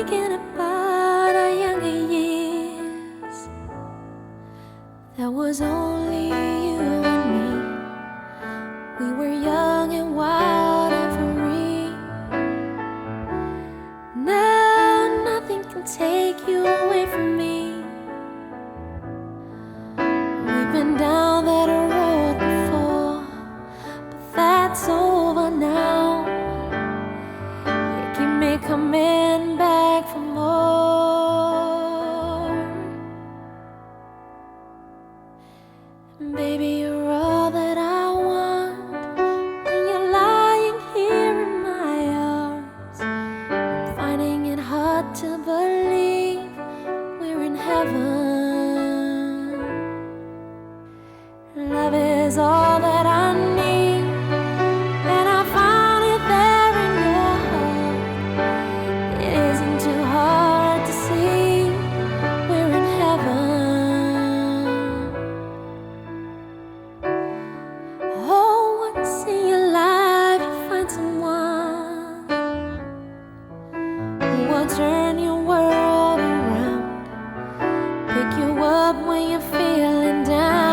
thinking about our younger years. That was only you and me. We were young and wild and free. Now nothing can take you away from me. We've been down that road before, but that's over now. You keep me coming back for more. Baby, you're all that I want when you're lying here in my arms. I'm finding it hard to believe we're in heaven. Love is all that I need, and I found it there in your heart. It isn't too hard to see we're in heaven. Oh, once in your life you find someone who will turn your world around, pick you up when you're feeling down.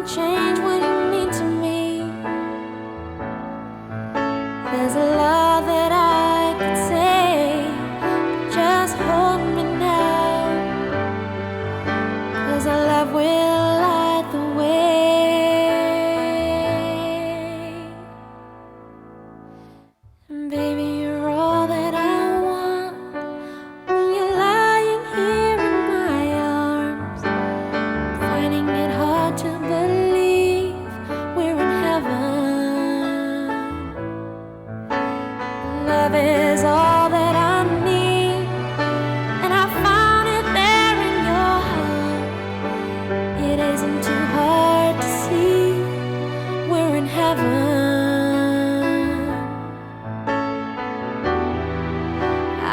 Change what you mean to me. There's a lot that I could say, but just hold me now, 'cause our love will light the way. And baby, you're all that I want when you're lying here in my arms. I'm finding it hard to believe we're in heaven. Love is all that I need, and I found it there in your heart. It isn't too hard to see we're in heaven.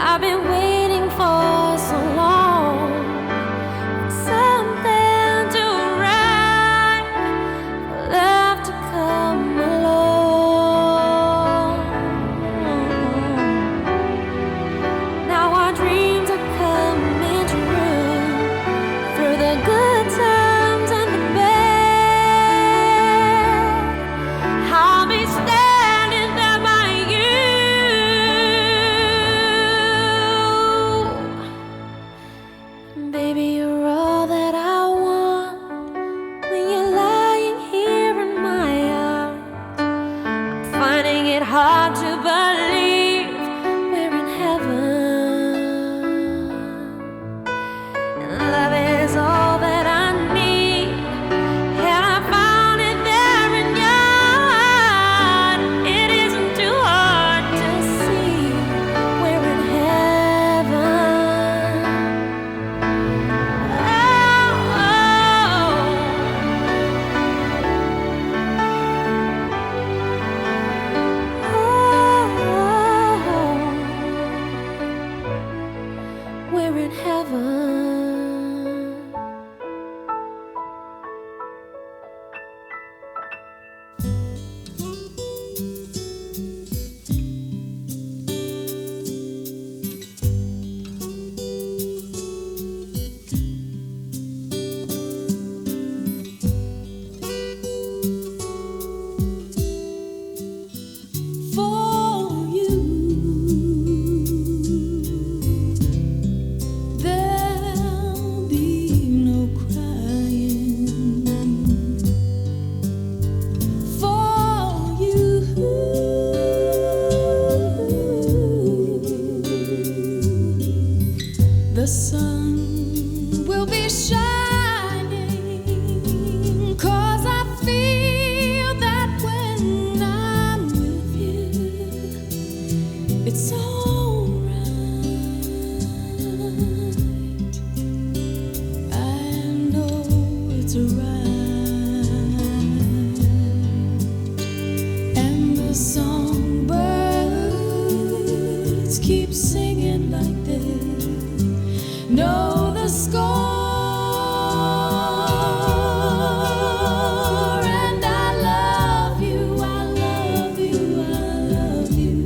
I've been waiting for so long for something to arrive, for love to come along. Now our dreams are coming true, through the good times and the bad. I'll be standing there by you. Baby, you're all that I want when you're lying here in my arms. I'm finding it hard to believe we're in heaven. And love is all that I need, and I found it there in your heart. It isn't too hard to see we're in heaven. We're in heaven. For you, there'll be no crying. For you, the sun will be shining, 'cause I feel that when I'm with you, it's alright. I know it's right. And the songbirds keep singing like this. Know the score. And I love you, I love you, I love you.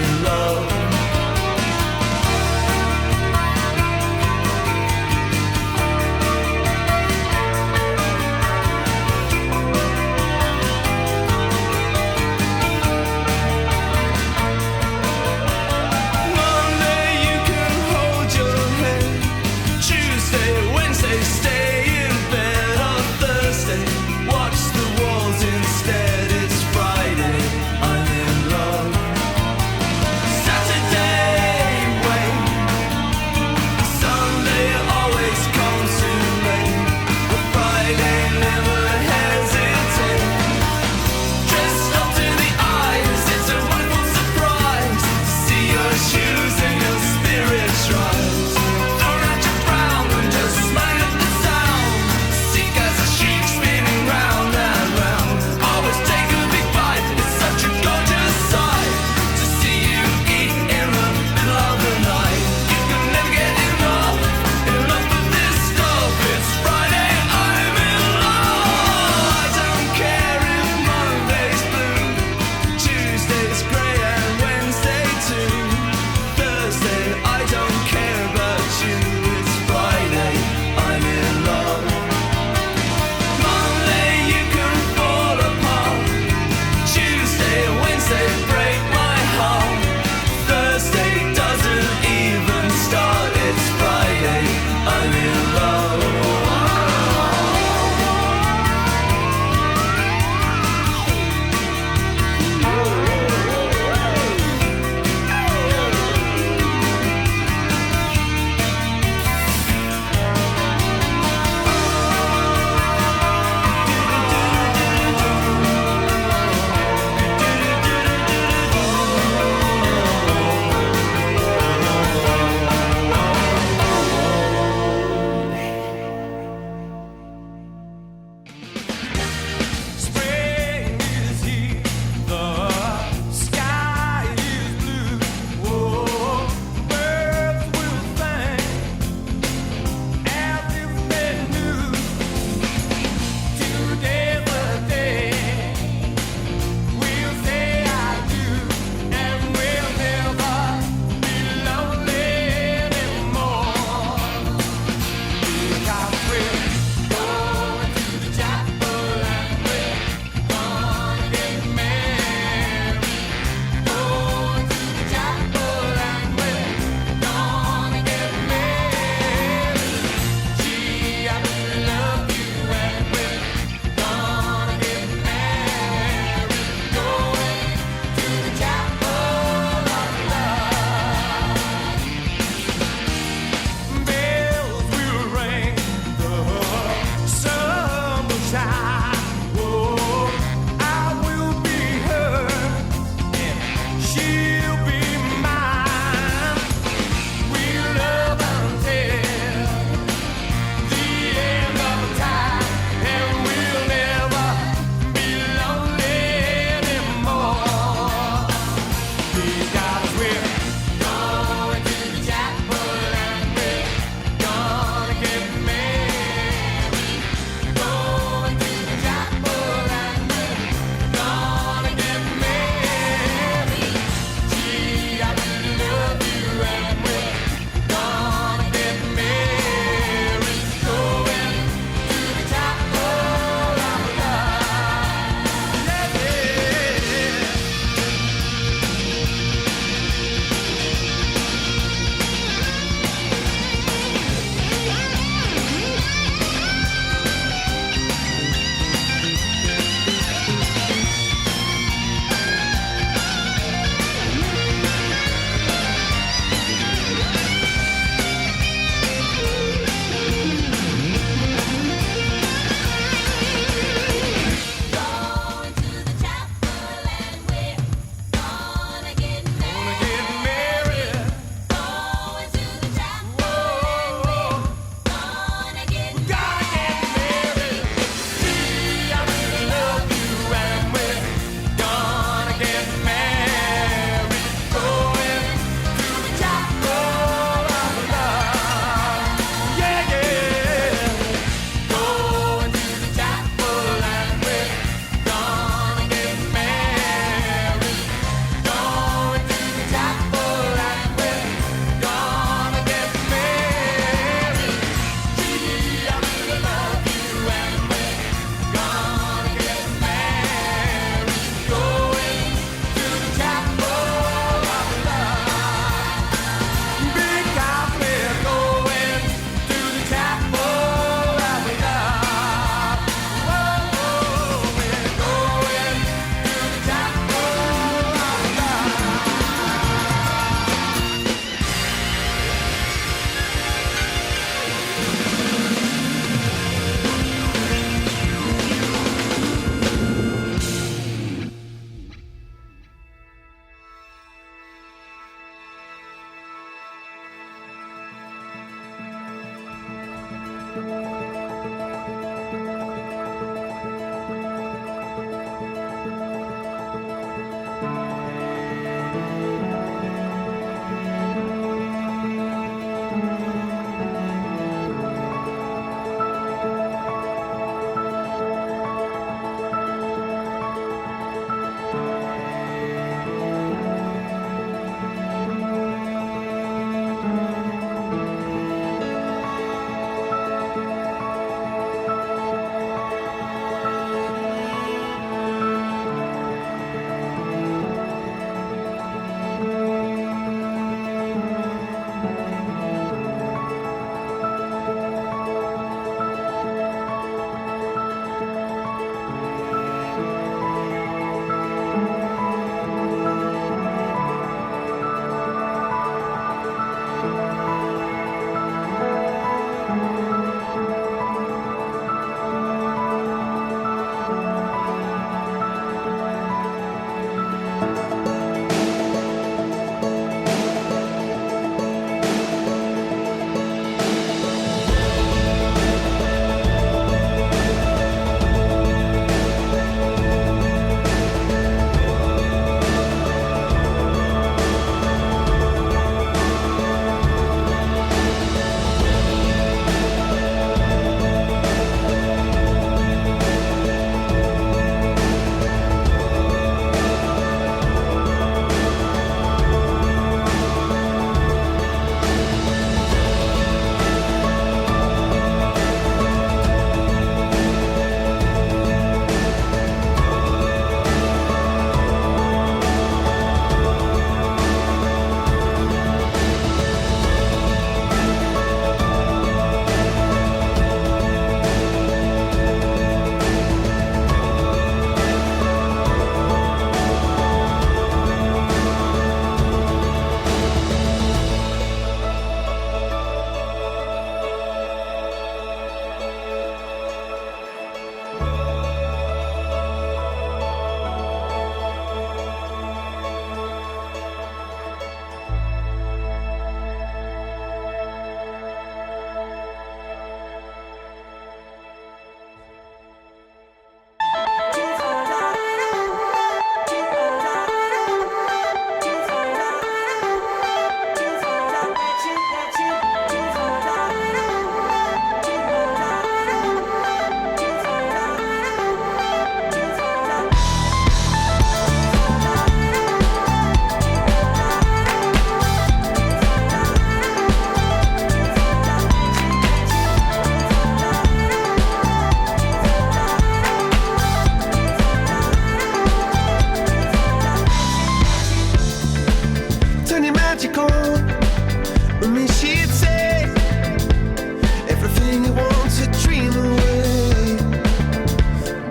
in love. Monday you can hold your head. Tuesday, Wednesday, stay in bed. On Thursday, watch the walls instead. It's Friday, I'm in love. Saturday magic on. I mean, she'd say everything you want to dream away.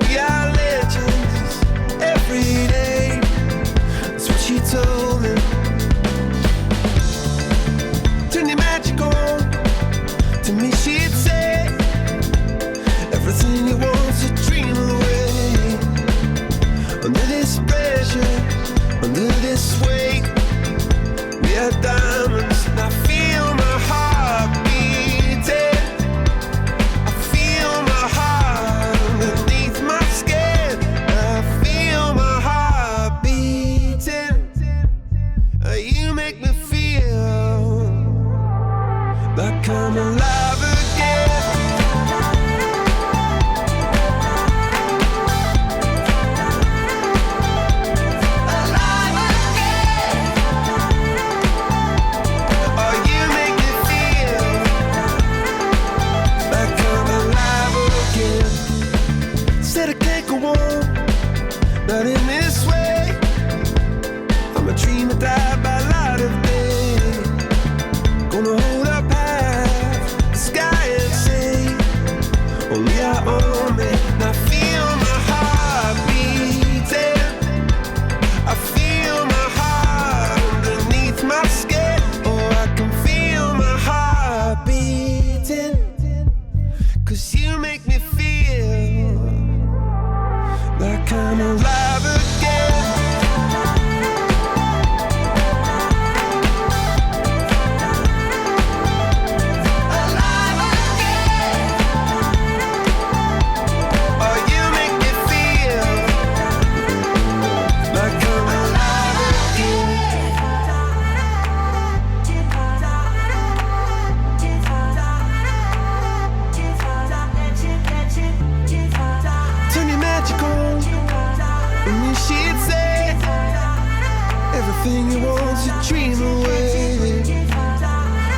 We are legends every day. That's what she told me. Turn your magic on. To me, she'd say everything you want to dream away. Under this pressure, under this weight, we are diamonds. And I feel my heart beating. I feel my heart underneath my skin. I feel my heart beating. You make me feel like I'm alive again. Alive again. Oh, you make me feel like I'm alive again. Said I can't go on, not in this way. I'm a dreamer, die by light of day. Gonna hold up half the sky and say, only I own it. And I feel my heart beating. I feel my heart underneath my skin. Oh, I can feel my heart beating. 'Cause you make me feel like I'm alive again. Alive again. Oh, you make me feel like I'm alive again. Turn your magic on. And then she'd say everything you want to dream away.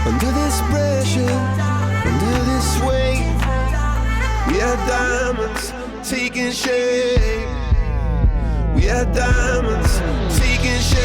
Under this pressure, under this weight, we are diamonds taking shape. We are diamonds taking shape.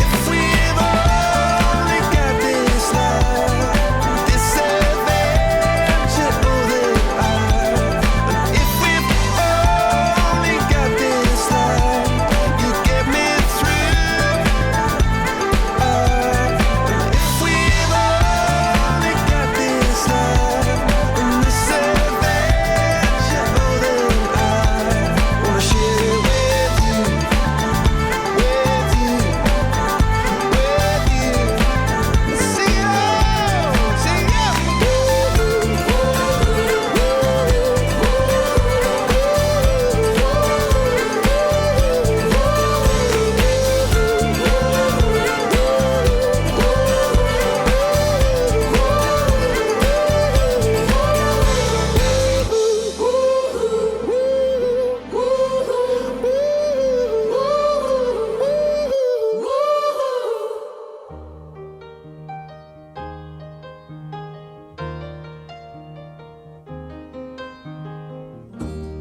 If we've only got this life, this adventure, oh, then and if we've only got this life, you get me through. And if we've only got this life and this adventure, oh, then I wanna share it with you, with you, with you. See you, see you.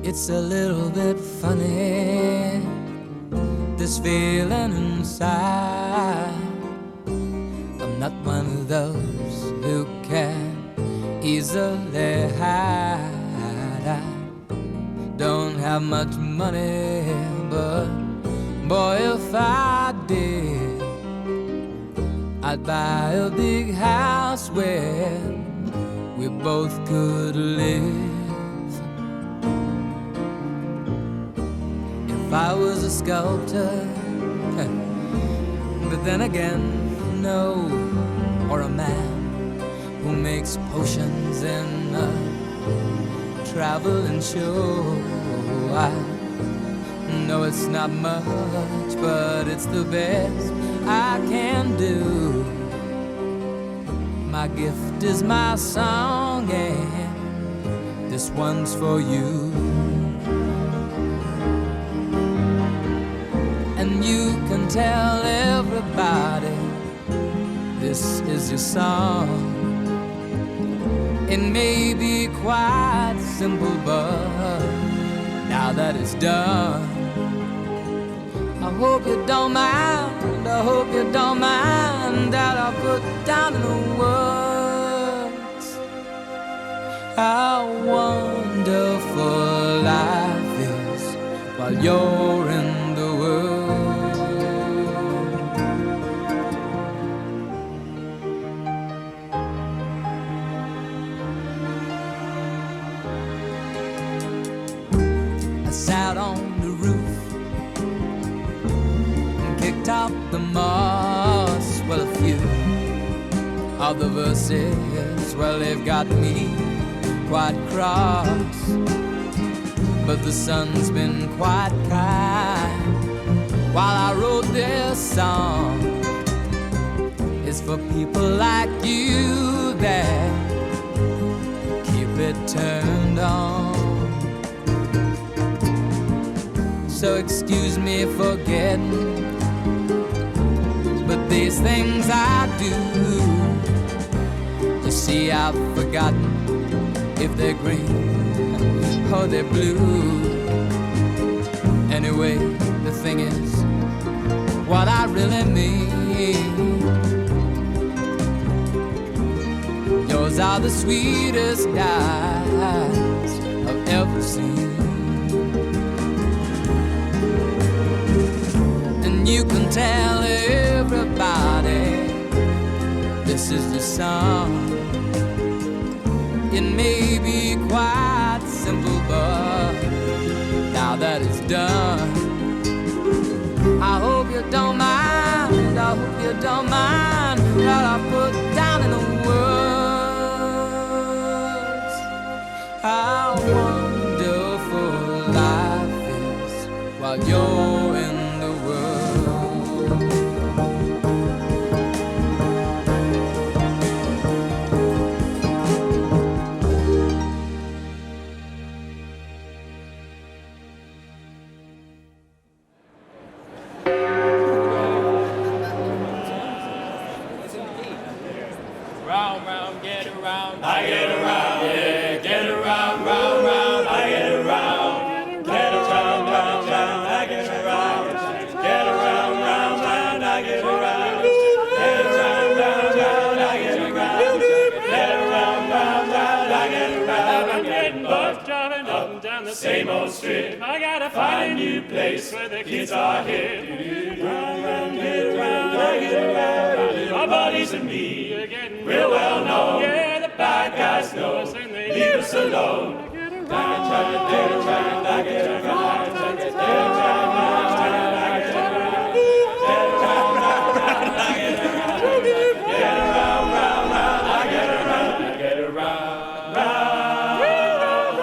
It's a little bit funny, this feeling inside. I'm not one of those who can easily hide. I don't have much money, but boy, if I did, I'd buy a big house where we both could live. If I was a sculptor, but then again, no, or a man who makes potions in a traveling show. I know it's not much, but it's the best I can do. My gift is my song, and this one's for you. And you can tell everybody this is your song. It may be quite simple, but now that it's done, I hope you don't mind, I hope you don't mind that I put down in the words how wonderful life is while you're in the world. I sat on the roof and kicked out the moss. Well, a few of the verses, well, they've got me quite cross, but the sun's been quite kind while I wrote this song. It's for people like you that keep it turned on. So excuse me for getting, but these things I do, you see, I've forgotten if they're green or they're blue. Anyway, the thing is, what I really mean, yours are the sweetest eyes I've ever seen. And you can tell everybody this is the song. It may be quite simple, but now that it's done, I hope you don't mind, I hope you don't mind that I put down in the words how wonderful life is while you're in the world. Round, round, get around. I get around, yeah. Get around, round, round. I get around. Get around, round, round. I get around. Get around, round, round. I get around. Get around, round, round. I get around. Get around, round, round. I get around. I'm getting buzzed driving up and down the same old street. I gotta find a new place where the kids are hip. Round, round, get around. I get around. My buddies and me are getting real well known. Yeah, the bad guys know us and they leave us alone. I get around, I get around, I get around, I get around, I get around, get around, I get around, get around, round, round, I get around, I get around,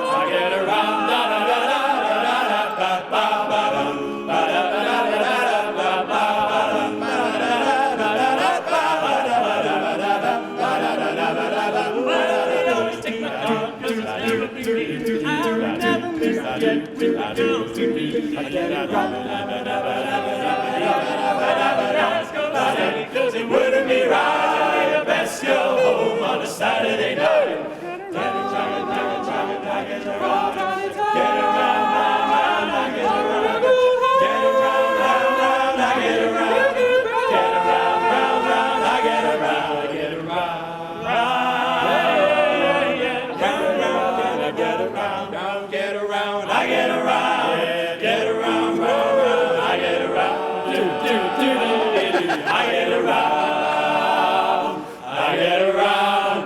I get around, da da da da da da da ba ba dum, ba da da da da da ba ba dum, ba da da da da da ba ba da ba da ba da ba ba da da da ba da ba ba da da da. Take my car, 'cause I never miss again. I get around, because it wouldn't be right to best go home on a Saturday night. Get around, get around, round, round, I get around. Get around, round, round, I get around. Get around, round, round, I get around. I get around, round, yeah, round, round, I get around. Get around, I get around. Get around, round, round, I get around. Do, do, do, do, do, I get around. I get around,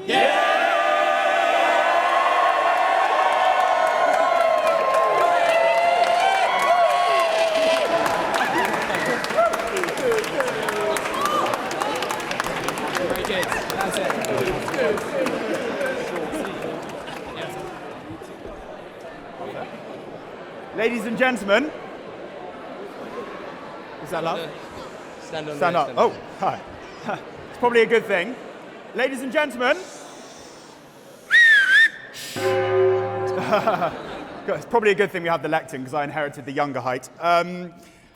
yeah. Very good. That's it. Ladies and gentlemen, is that loud? Stand on Stand there, up. Oh, hi. It's probably a good thing. Ladies and gentlemen, it's probably a good thing we have the lectern because I inherited the younger height.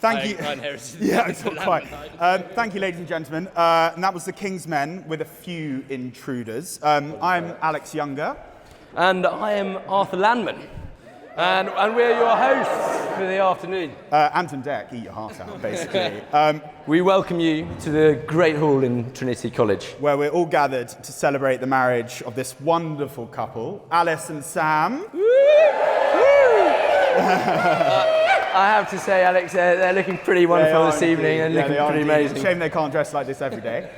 Thank you. I inherited Yeah, this not quite. Thank you, ladies and gentlemen. And that was the King's Men with a few intruders. I'm Alex Younger. And I am Arthur Landman. And we're your hosts for the afternoon. Anton Deck, eat your heart out, basically. We welcome you to the Great Hall in Trinity College. Where we're all gathered to celebrate the marriage of this wonderful couple, Alice and Sam. I have to say, Alex, they're looking pretty wonderful this evening and looking pretty amazing. Shame they can't dress like this every day.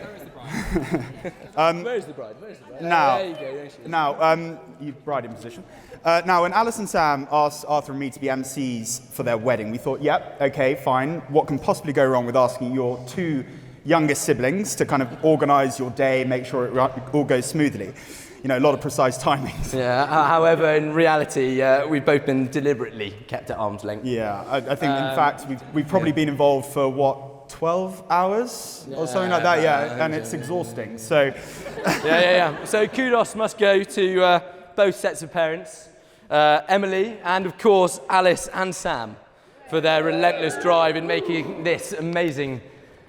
Where's the bride? Now, there you go. you bride in position. Now, when Alice and Sam asked Arthur and me to be MCs for their wedding, we thought, yep, okay, fine. What can possibly go wrong with asking your two youngest siblings to kind of organise your day, make sure it all goes smoothly? You know, a lot of precise timings. Yeah, however, in reality, we've both been deliberately kept at arm's length. Yeah, I think, in fact, we've probably been involved for, 12 hours or something like that, yeah, and it's exhausting, so... Yeah. So kudos must go to both sets of parents, Emily and, of course, Alice and Sam, for their relentless drive in making this amazing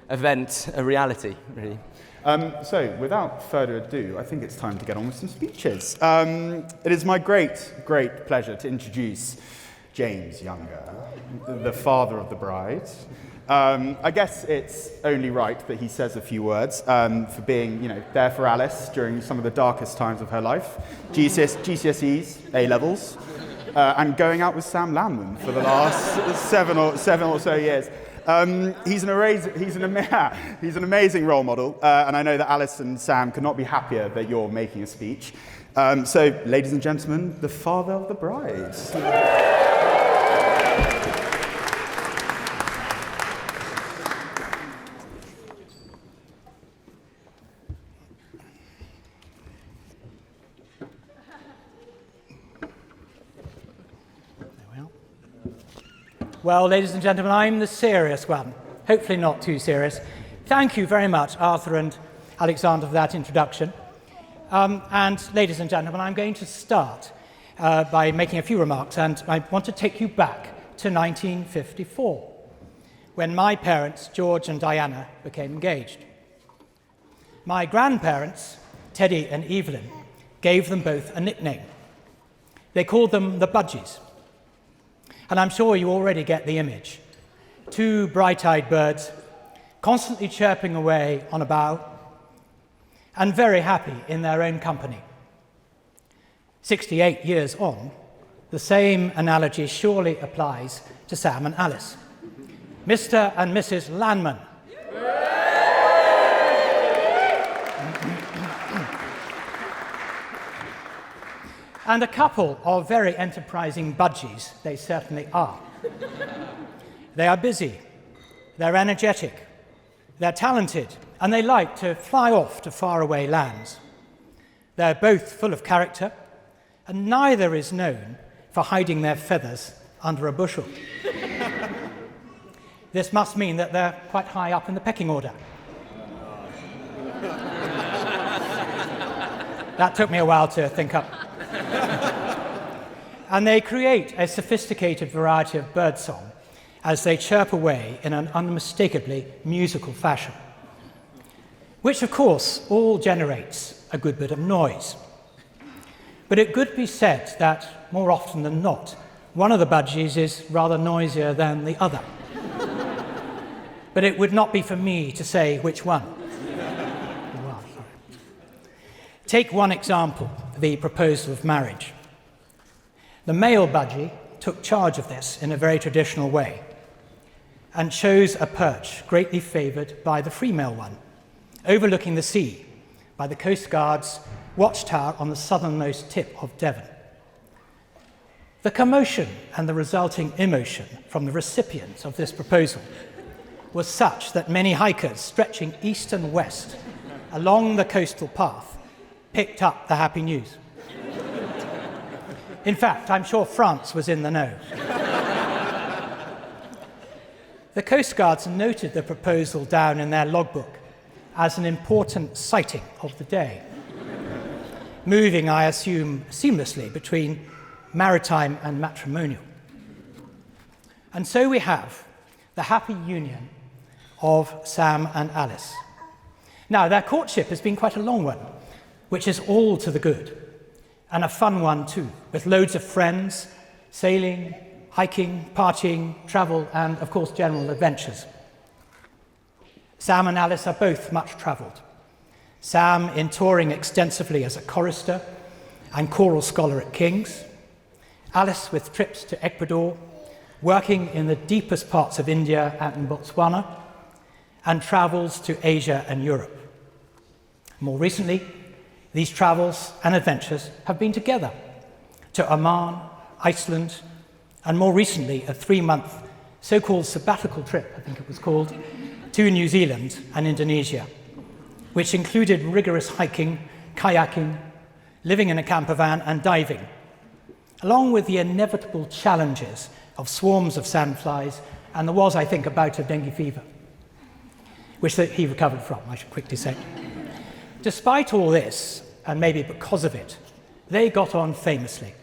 event a reality, really. So, without further ado, I think it's time to get on with some speeches. It is my great pleasure to introduce James Younger, the father of the bride. I guess it's only right that he says a few words for being, there for Alice during some of the darkest times of her life. GCSEs, A-levels, and going out with Sam Landman for the last seven or so years. He's an amazing role model, and I know that Alice and Sam could not be happier that you're making a speech. So, ladies and gentlemen, the father of the bride. Well, ladies and gentlemen, I'm the serious one. Hopefully not too serious. Thank you very much, Arthur and Alexander, for that introduction. And ladies and gentlemen, I'm going to start by making a few remarks, and I want to take you back to 1954, when my parents, George and Diana, became engaged. My grandparents, Teddy and Evelyn, gave them both a nickname. They called them the Budgies. And I'm sure you already get the image. Two bright-eyed birds, constantly chirping away on a bough, and very happy in their own company. 68 years on, the same analogy surely applies to Sam and Alice. Mr. and Mrs. Landman. And a couple of very enterprising budgies, they certainly are. They are busy, they're energetic, they're talented, and they like to fly off to faraway lands. They're both full of character, and neither is known for hiding their feathers under a bushel. This must mean that they're quite high up in the pecking order. That took me a while to think up. And they create a sophisticated variety of birdsong as they chirp away in an unmistakably musical fashion, which of course all generates a good bit of noise. But it could be said that more often than not, one of the budgies is rather noisier than the other. But it would not be for me to say which one. Take one example, the proposal of marriage. The male budgie took charge of this in a very traditional way and chose a perch greatly favoured by the female one, overlooking the sea by the Coast Guard's watchtower on the southernmost tip of Devon. The commotion and the resulting emotion from the recipients of this proposal was such that many hikers stretching east and west along the coastal path picked up the happy news. In fact, I'm sure France was in the know. The Coast Guards noted the proposal down in their logbook as an important sighting of the day, moving, I assume, seamlessly between maritime and matrimonial. And so we have the happy union of Sam and Alice. Now, their courtship has been quite a long one, which is all to the good, and a fun one too, with loads of friends, sailing, hiking, partying, travel, and of course general adventures. Sam and Alice are both much travelled. Sam in touring extensively as a chorister and choral scholar at King's, Alice with trips to Ecuador, working in the deepest parts of India and in Botswana, and travels to Asia and Europe. More recently, these travels and adventures have been together to Oman, Iceland, and more recently a 3-month so-called sabbatical trip, I think it was called, to New Zealand and Indonesia, which included rigorous hiking, kayaking, living in a camper van and diving, along with the inevitable challenges of swarms of sandflies and there was, I think, a bout of dengue fever, which he recovered from, I should quickly say. Despite all this, and maybe because of it, they got on famously.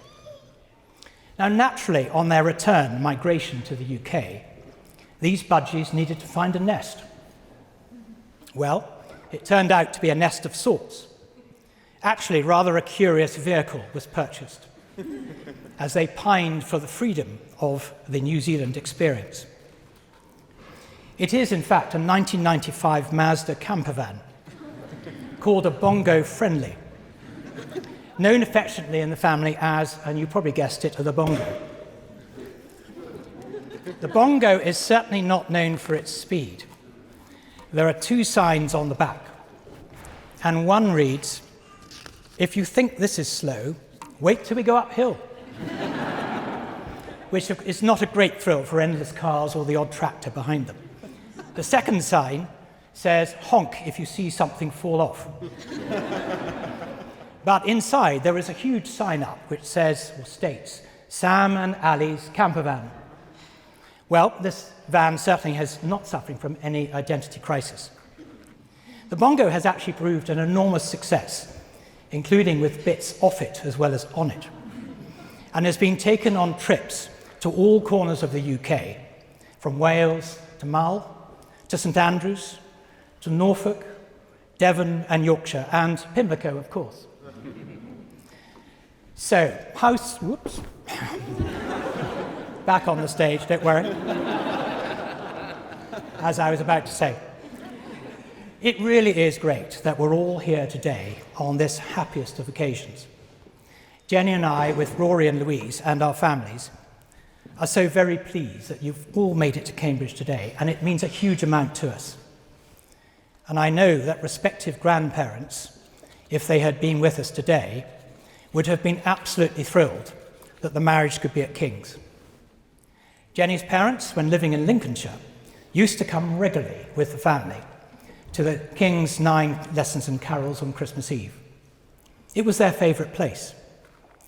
Now, naturally, on their return migration to the UK, these budgies needed to find a nest. Well, it turned out to be a nest of sorts. Actually, rather a curious vehicle was purchased, as they pined for the freedom of the New Zealand experience. It is, in fact, a 1995 Mazda camper van called a Bongo Friendly, known affectionately in the family as, and you probably guessed it, the Bongo. The Bongo is certainly not known for its speed. There are 2 signs on the back, and one reads, "If you think this is slow, wait till we go uphill," which is not a great thrill for endless cars or the odd tractor behind them. The second sign says, "Honk if you see something fall off." But inside there is a huge sign up which says, or states, "Sam and Ali's camper van." Well, this van certainly is not suffering from any identity crisis. The Bongo has actually proved an enormous success, including with bits off it as well as on it, and has been taken on trips to all corners of the UK, from Wales to Mull, to St Andrews, to Norfolk, Devon and Yorkshire, and Pimlico, of course. So, whoops, back on the stage, don't worry. As I was about to say, it really is great that we're all here today on this happiest of occasions. Jenny and I, with Rory and Louise and our families, are so very pleased that you've all made it to Cambridge today, and it means a huge amount to us. And I know that respective grandparents, if they had been with us today, would have been absolutely thrilled that the marriage could be at King's. Jenny's parents, when living in Lincolnshire, used to come regularly with the family to the King's 9 lessons and carols on Christmas Eve. It was their favourite place.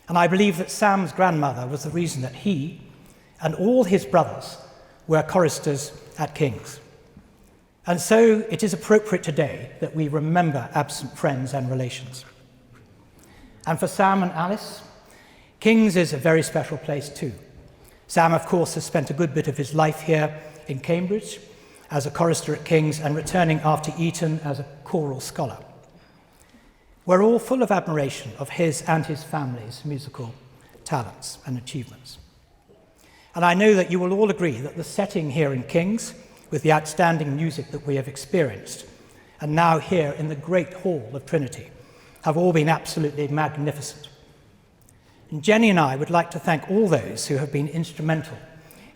And I believe that Sam's grandmother was the reason that he and all his brothers were choristers at King's. And so it is appropriate today that we remember absent friends and relations. And for Sam and Alice, King's is a very special place too. Sam, of course, has spent a good bit of his life here in Cambridge as a chorister at King's and returning after Eton as a choral scholar. We're all full of admiration of his and his family's musical talents and achievements. And I know that you will all agree that the setting here in King's, with the outstanding music that we have experienced, and now here in the great hall of Trinity, have all been absolutely magnificent. And Jenny and I would like to thank all those who have been instrumental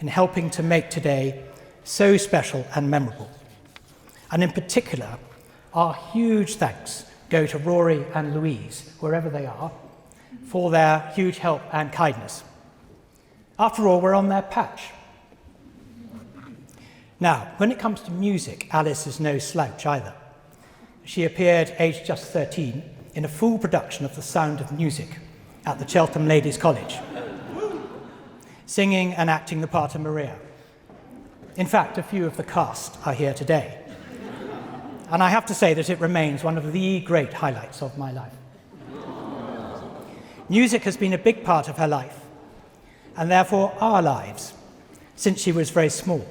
in helping to make today so special and memorable. And in particular, our huge thanks go to Rory and Louise, wherever they are, for their huge help and kindness. After all, we're on their patch. Now, when it comes to music, Alice is no slouch either. She appeared, aged just 13, in a full production of The Sound of Music at the Cheltenham Ladies' College, singing and acting the part of Maria. In fact, a few of the cast are here today. And I have to say that it remains one of the great highlights of my life. Music has been a big part of her life, and therefore our lives, since she was very small.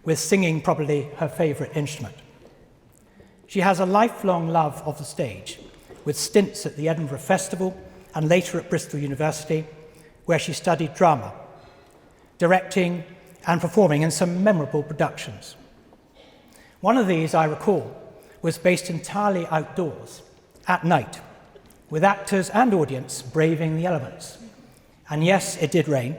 with singing probably her favourite instrument. She has a lifelong love of the stage, with stints at the Edinburgh Festival and later at Bristol University, where she studied drama, directing and performing in some memorable productions. One of these, I recall, was based entirely outdoors, at night, with actors and audience braving the elements. And yes, it did rain,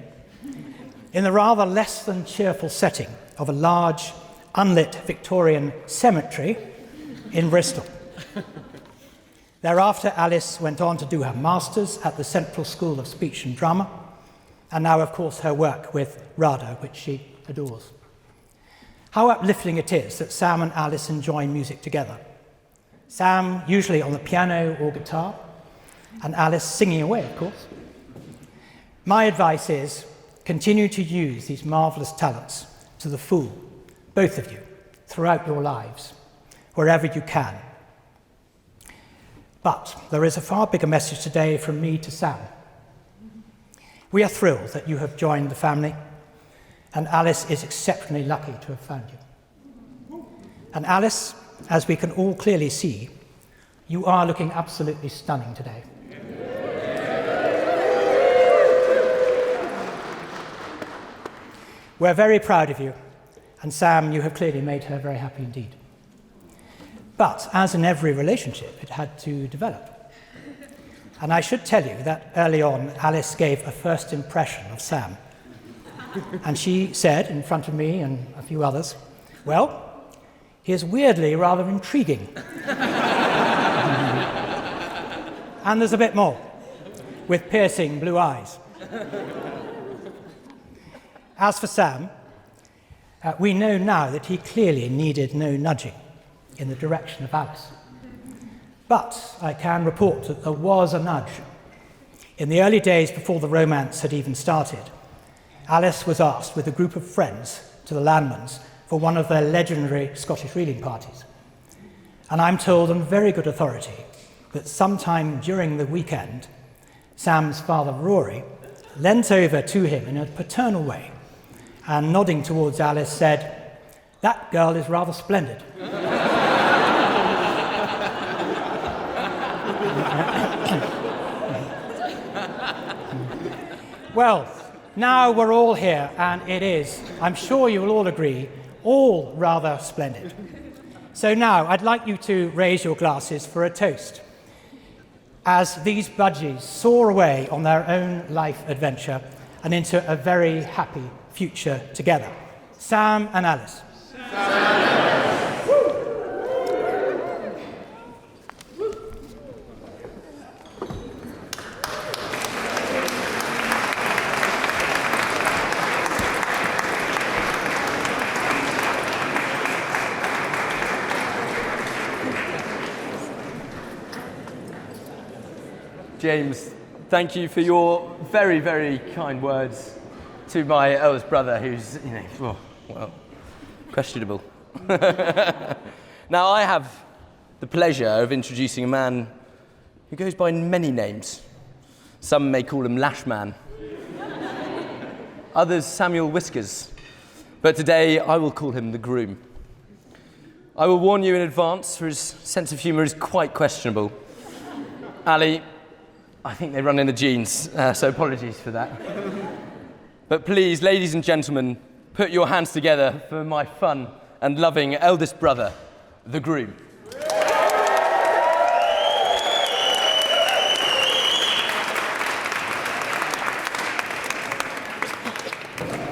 in the rather less than cheerful setting of a large, unlit Victorian cemetery in Bristol. Thereafter, Alice went on to do her Masters at the Central School of Speech and Drama, and now, of course, her work with RADA, which she adores. How uplifting it is that Sam and Alice enjoy music together. Sam usually on the piano or guitar, and Alice singing away, of course. My advice is, continue to use these marvellous talents to the full, both of you, throughout your lives, wherever you can. But there is a far bigger message today from me to Sam. We are thrilled that you have joined the family, and Alice is exceptionally lucky to have found you. And Alice, as we can all clearly see, you are looking absolutely stunning today. We're very proud of you, and Sam, you have clearly made her very happy indeed. But as in every relationship, it had to develop. And I should tell you that early on, Alice gave a first impression of Sam. And she said, in front of me and a few others, well, he is weirdly rather intriguing. And there's a bit more, with piercing blue eyes. As for Sam, we know now that he clearly needed no nudging in the direction of Alice. But I can report that there was a nudge. In the early days before the romance had even started, Alice was asked with a group of friends to the Landmans for one of their legendary Scottish reading parties. And I'm told on very good authority that sometime during the weekend, Sam's father, Rory, leant over to him in a paternal way and nodding towards Alice said, "That girl is rather splendid." Well, now we're all here, and it is, I'm sure you will all agree, all rather splendid. So now I'd like you to raise your glasses for a toast as these budgies soar away on their own life adventure and into a very happy future together. Sam and Alice. James, thank you for your very, very kind words to my eldest brother, who's, questionable. Now, I have the pleasure of introducing a man who goes by many names. Some may call him Lashman, others Samuel Whiskers, but today I will call him the Groom. I will warn you in advance, for his sense of humour is quite questionable. Ali, I think they run in the genes, so apologies for that. But please, ladies and gentlemen, put your hands together for my fun and loving eldest brother, the Groom.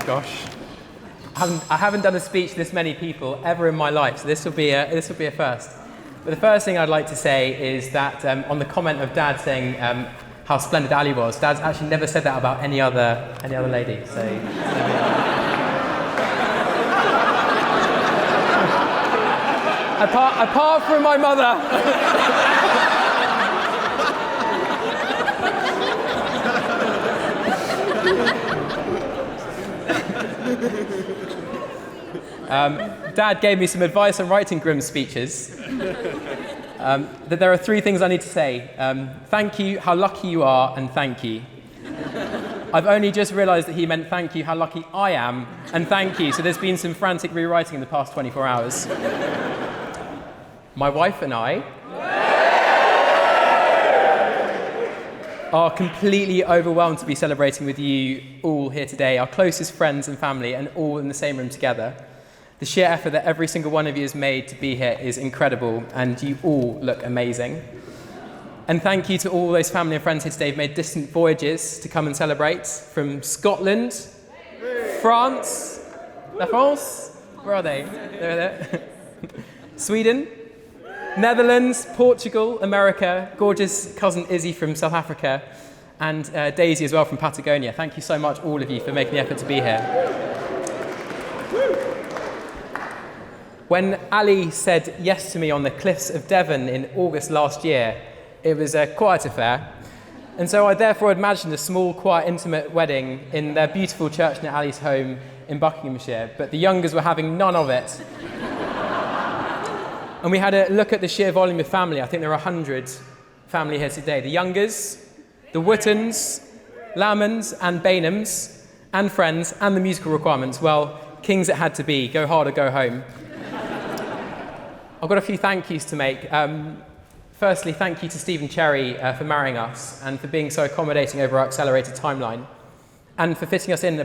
Gosh, I haven't done a speech to this many people ever in my life, so this will be a first. But the first thing I'd like to say is that on the comment of Dad saying how splendid Ali was, Dad's actually never said that about any other lady. So apart from my mother. Dad gave me some advice on writing grim speeches. That there are three things I need to say. Thank you, how lucky you are, and thank you. I've only just realised that he meant thank you, how lucky I am, and thank you. So there's been some frantic rewriting in the past 24 hours. My wife and I are completely overwhelmed to be celebrating with you all here today, our closest friends and family, and all in the same room together. The sheer effort that every single one of you has made to be here is incredible, and you all look amazing. And thank you to all those family and friends here today who've made distant voyages to come and celebrate from Scotland, France, La France, where are they? They're there. Sweden, Netherlands, Portugal, America, gorgeous cousin Izzy from South Africa, and Daisy as well from Patagonia. Thank you so much, all of you, for making the effort to be here. When Ali said yes to me on the cliffs of Devon in August last year, it was a quiet affair. And so I therefore imagined a small, quiet, intimate wedding in their beautiful church near Ali's home in Buckinghamshire, but the Youngers were having none of it. And we had a look at the sheer volume of family. I think there are 100 family here today. The Youngers, the Wootons, Lammans and Bainhams, and friends, and the musical requirements. Well, kings it had to be. Go hard or go home. I've got a few thank yous to make. Firstly, thank you to Stephen Cherry for marrying us and for being so accommodating over our accelerated timeline, and for fitting us in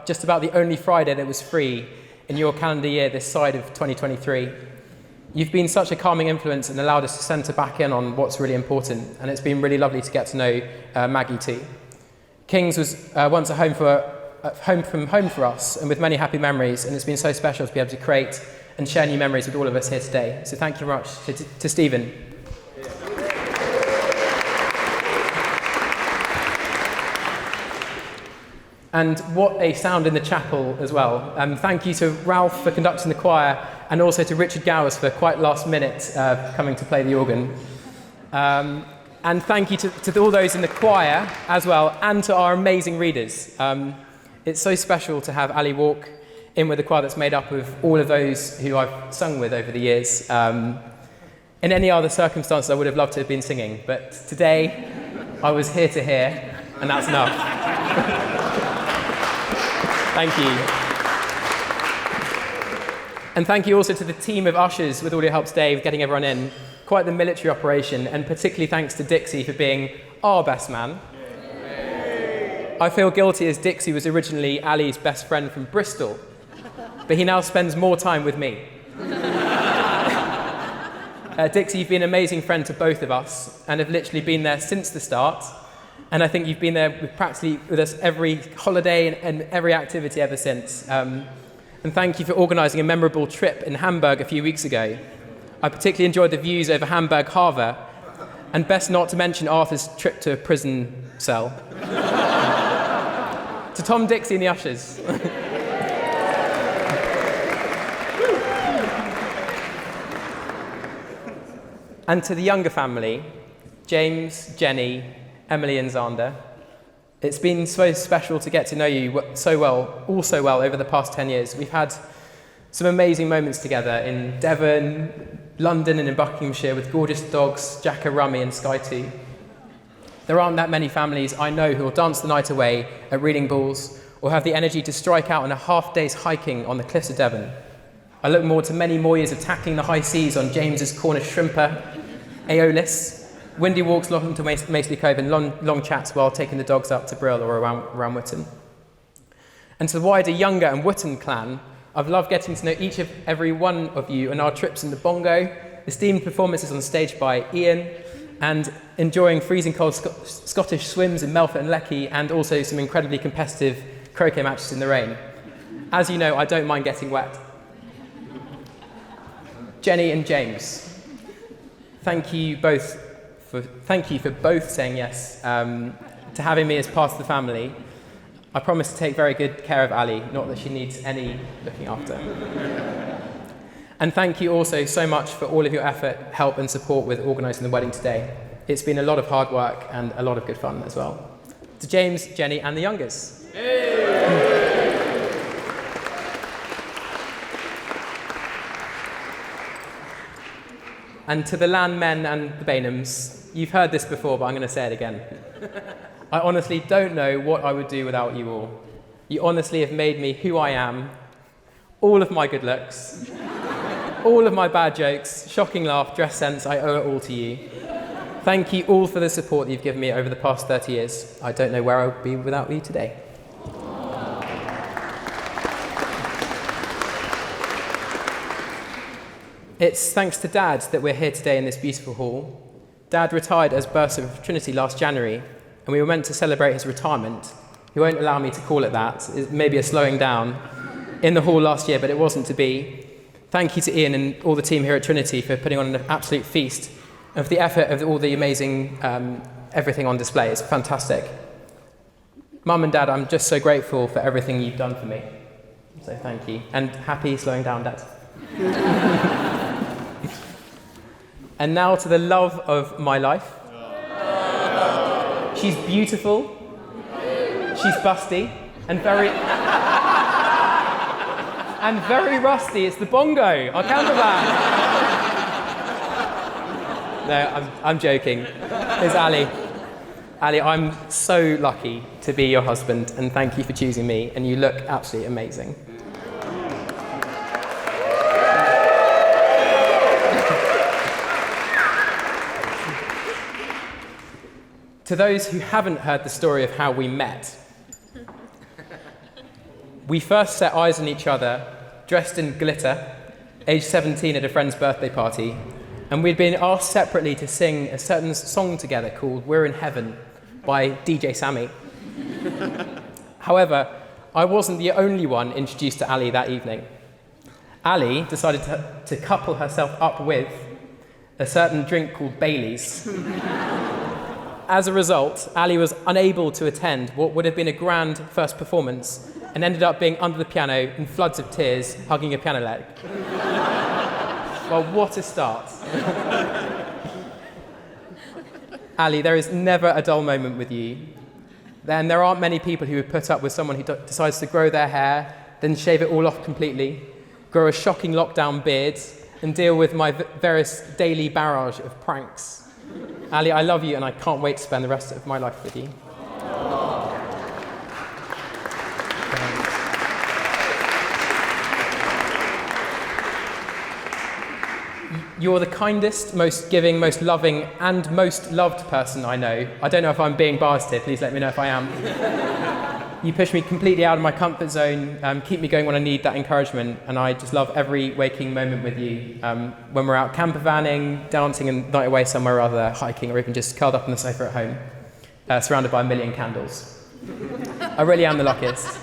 just about the only Friday that was free in your calendar year this side of 2023. You've been such a calming influence and allowed us to centre back in on what's really important, and it's been really lovely to get to know Maggie too. Kings was once a home from home for us, and with many happy memories, and it's been so special to be able to create and share new memories with all of us here today. So thank you very much to Stephen. And what a sound in the chapel as well. Thank you to Ralph for conducting the choir, and also to Richard Gowers for quite last minute coming to play the organ. And thank you to all those in the choir as well, and to our amazing readers. It's so special to have Ali walk in with a choir that's made up of all of those who I've sung with over the years. In any other circumstances, I would have loved to have been singing, but today I was here to hear, and that's enough. Thank you. And thank you also to the team of ushers with all your help today with getting everyone in. Quite the military operation, and particularly thanks to Dixie for being our best man. I feel guilty as Dixie was originally Ali's best friend from Bristol, but he now spends more time with me. Dixie, you've been an amazing friend to both of us and have literally been there since the start. And I think you've been there practically with us every holiday and every activity ever since. And thank you for organising a memorable trip in Hamburg a few weeks ago. I particularly enjoyed the views over Hamburg Harbour, and best not to mention Arthur's trip to a prison cell. To Tom, Dixie and the ushers. And to the Younger family, James, Jenny, Emily and Xander. It's been so special to get to know you all so well over the past 10 years. We've had some amazing moments together in Devon, London and in Buckinghamshire with gorgeous dogs, Jacka, Rummy and Sky 2. There aren't that many families I know who will dance the night away at reading balls or have the energy to strike out on a half-day's hiking on the cliffs of Devon. I look forward to many more years of tackling the high seas on James's Cornish shrimper, Aeolus, windy walks along to Maceley Cove and long chats while taking the dogs up to Brill or around Witton. And to the wider Younger and Witton clan, I've loved getting to know each of every one of you and our trips in the bongo, esteemed performances on stage by Ian, and enjoying freezing cold Scottish swims in Melfort and Lecky, and also some incredibly competitive croquet matches in the rain. As you know, I don't mind getting wet. Jenny and James, thank you for both saying yes to having me as part of the family. I promise to take very good care of Ali, not that she needs any looking after. And thank you also so much for all of your effort, help and support with organising the wedding today. It's been a lot of hard work and a lot of good fun as well. To James, Jenny and the Youngers. And to the Landmen and the Bainhams, you've heard this before, but I'm going to say it again. I honestly don't know what I would do without you all. You honestly have made me who I am. All of my good looks, all of my bad jokes, shocking laugh, dress sense, I owe it all to you. Thank you all for the support that you've given me over the past 30 years. I don't know where I would be without you today. It's thanks to Dad that we're here today in this beautiful hall. Dad retired as Bursar of Trinity last January, and we were meant to celebrate his retirement. He won't allow me to call it that. It's maybe a slowing down in the hall last year, but it wasn't to be. Thank you to Ian and all the team here at Trinity for putting on an absolute feast, and for the effort of all the amazing everything on display. It's fantastic. Mum and Dad, I'm just so grateful for everything you've done for me. So thank you. And happy slowing down, Dad. And now to the love of my life. She's beautiful, she's busty, and very rusty. It's the bongo, our camper van. No, I'm joking. It's Ali. Ali, I'm so lucky to be your husband, and thank you for choosing me, and you look absolutely amazing. To those who haven't heard the story of how we met, we first set eyes on each other, dressed in glitter, aged 17 at a friend's birthday party, and we'd been asked separately to sing a certain song together called We're in Heaven by DJ Sammy. However, I wasn't the only one introduced to Ali that evening. Ali decided to couple herself up with a certain drink called Baileys. As a result, Ali was unable to attend what would have been a grand first performance and ended up being under the piano in floods of tears, hugging a piano leg. Well, what a start. Ali, there is never a dull moment with you. Then there aren't many people who would put up with someone who decides to grow their hair, then shave it all off completely, grow a shocking lockdown beard, and deal with my various daily barrage of pranks. Ali, I love you, and I can't wait to spend the rest of my life with you. You're the kindest, most giving, most loving, and most loved person I know. I don't know if I'm being biased here. Please let me know if I am. You push me completely out of my comfort zone, keep me going when I need that encouragement, and I just love every waking moment with you. When we're out camper vanning, dancing a night away somewhere or other, hiking, or even just curled up on the sofa at home, surrounded by a million candles. I really am the luckiest.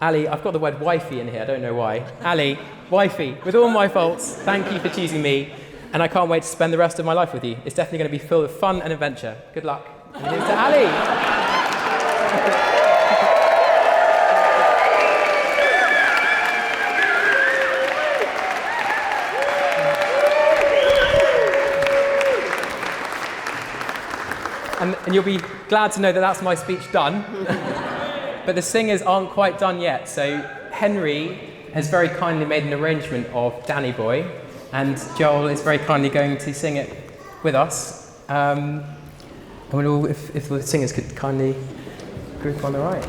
Ali, I've got the word wifey in here, I don't know why. Ali, wifey, with all my faults, thank you for choosing me, and I can't wait to spend the rest of my life with you. It's definitely going to be filled with fun and adventure. Good luck. And here's to Ali. And you'll be glad to know that that's my speech done. But the singers aren't quite done yet. So Henry has very kindly made an arrangement of Danny Boy, and Joel is very kindly going to sing it with us. And we'll all, if the singers could kindly group on the right.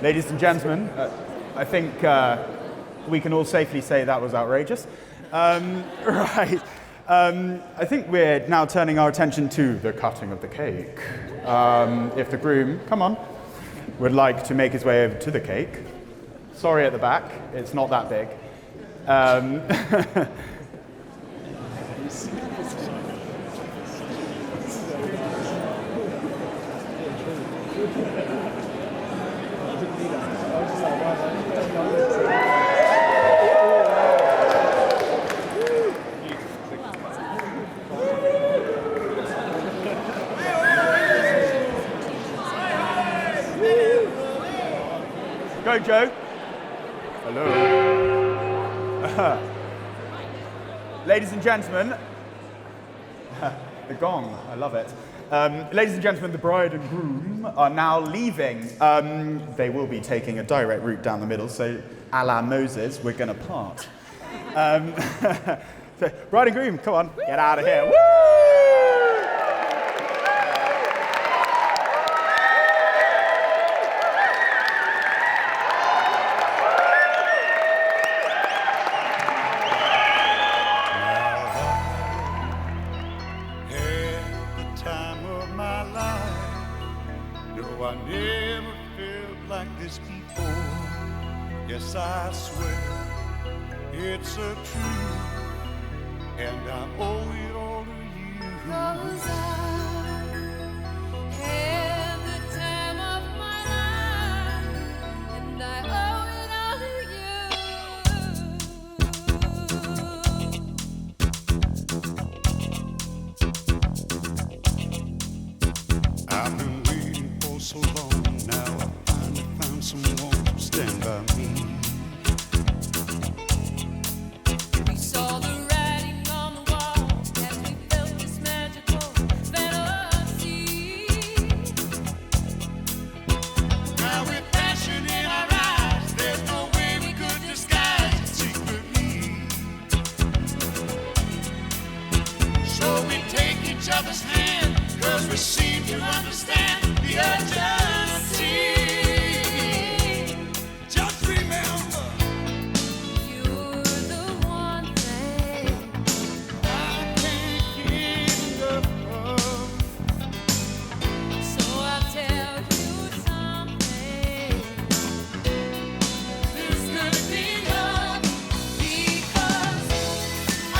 Ladies and gentlemen, I think we can all safely say that was outrageous. Right. I think we're now turning our attention to the cutting of the cake. If the groom, come on, would like to make his way over to the cake. Sorry at the back, it's not that big. Go, Joe. Hello. Ladies and gentlemen, the gong, I love it. Ladies and gentlemen, the bride and groom are now leaving. They will be taking a direct route down the middle, so a la Moses, we're going to part. So, bride and groom, come on, get out of here. Woo! I never felt like this before. Yes, I swear it's a truth, and I owe it all to you. 'Cause I had the time of my life, and I owe it all to you. I've been waiting for so long now. I finally found someone to stand by me. We saw the writing on the wall as we felt this magical fantasy. Now with passion in our eyes, there's no way we could disguise it secretly. So we take each other's hand, 'cause we seem to understand the urgency. Just remember, You're the one thing I can't get enough of. So I'll tell you something. There's gonna be love because I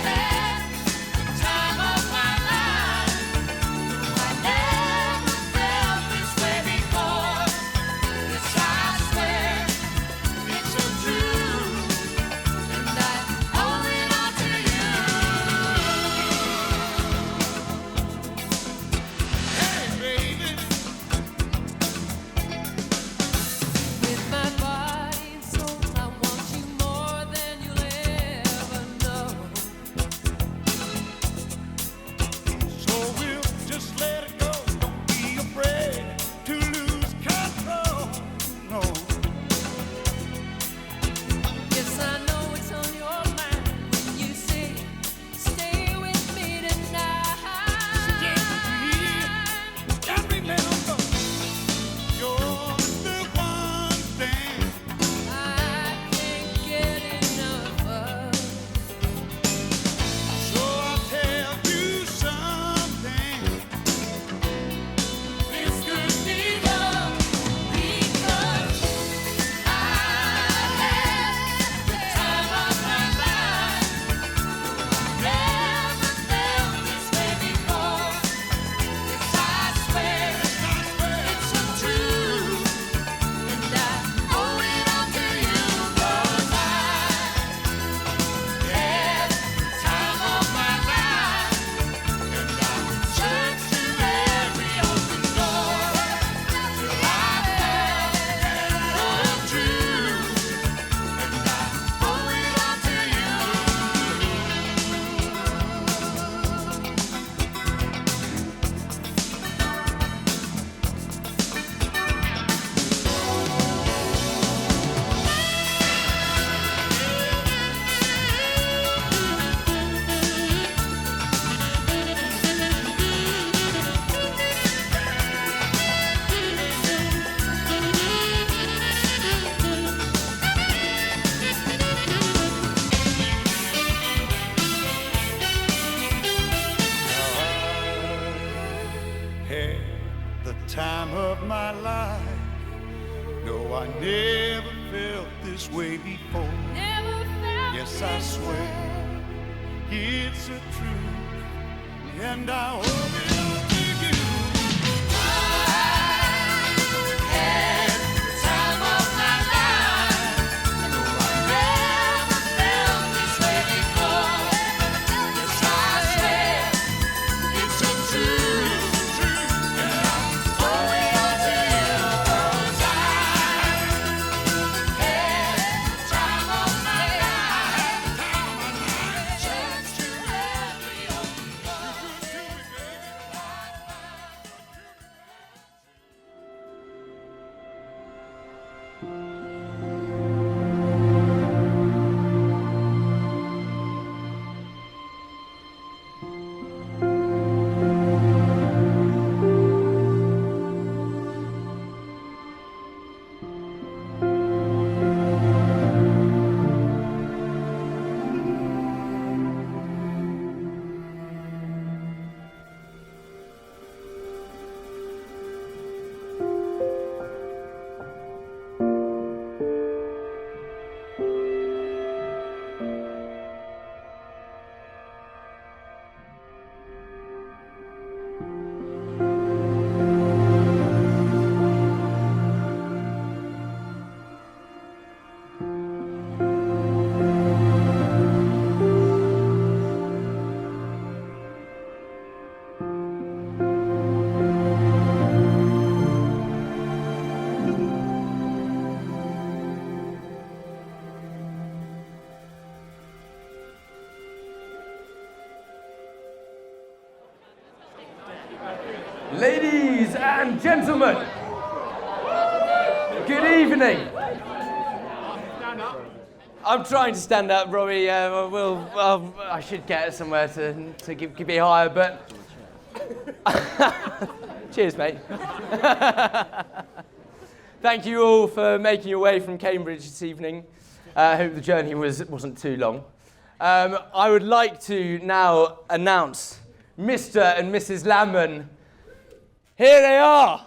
had the time of my life. I never felt this time of my life. No, I never felt this way before. Yes, I swear it's a truth, and I owe it all to you. I had the time of my life. No, I never felt this way before. Yes, I swear it's a truth, and I owe it all to you. 'Cause I had the time of my life. Chance to every open door. You could do it, Ladies and gentlemen, good evening. I'm trying to stand up, Robbie. I should get somewhere to give me higher, but cheers, mate. Thank you all for making your way from Cambridge this evening. I hope the journey wasn't too long. I would like to now announce Mr. and Mrs. Lamman. Here they are.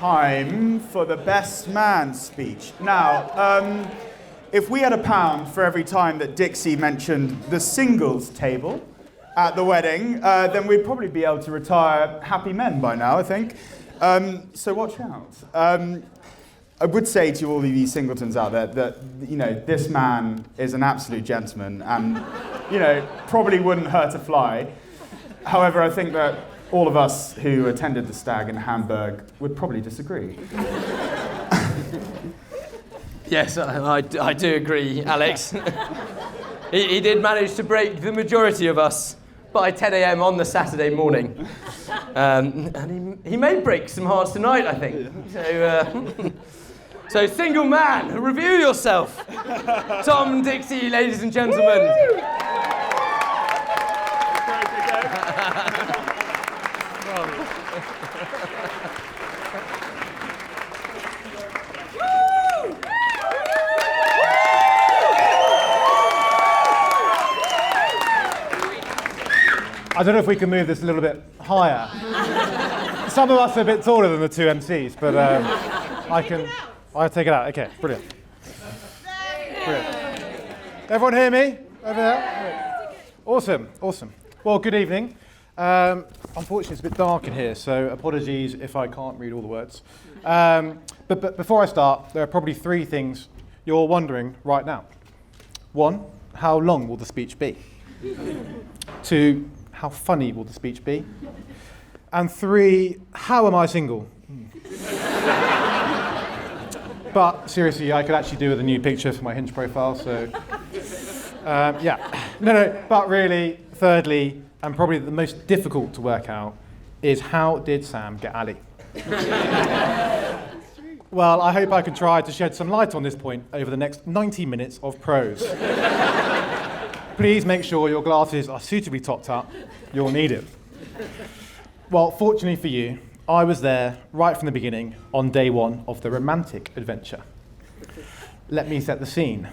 time for the best man speech. Now, if we had £1 for every time that Dixie mentioned the singles table at the wedding, then we'd probably be able to retire happy men by now, I think. So watch out. I would say to all of you singletons out there that, you know, this man is an absolute gentleman and, you know, probably wouldn't hurt a fly. However, I think that all of us who attended the stag in Hamburg would probably disagree. Yes, I do agree, Alex. he did manage to break the majority of us by 10 a.m. on the Saturday morning. And he may break some hearts tonight, I think. So single man, review yourself. Tom, Dixie, ladies and gentlemen. I don't know if we can move this a little bit higher. Some of us are a bit taller than the two MCs, but I'll take it out. Okay, brilliant. Everyone hear me over there? Awesome. Well, good evening. Unfortunately, it's a bit dark in here, so apologies if I can't read all the words. But before I start, there are probably 3 things you're wondering right now. 1, how long will the speech be? 2, how funny will the speech be? And 3, how am I single? But seriously, I could actually do with a new picture for my Hinge profile, so yeah. No, but really, thirdly, and probably the most difficult to work out, is how did Sam get Ali? Well, I hope I can try to shed some light on this point over the next 90 minutes of prose. Please make sure your glasses are suitably topped up. You'll need it. Well, fortunately for you, I was there right from the beginning on day 1 of the romantic adventure. Let me set the scene.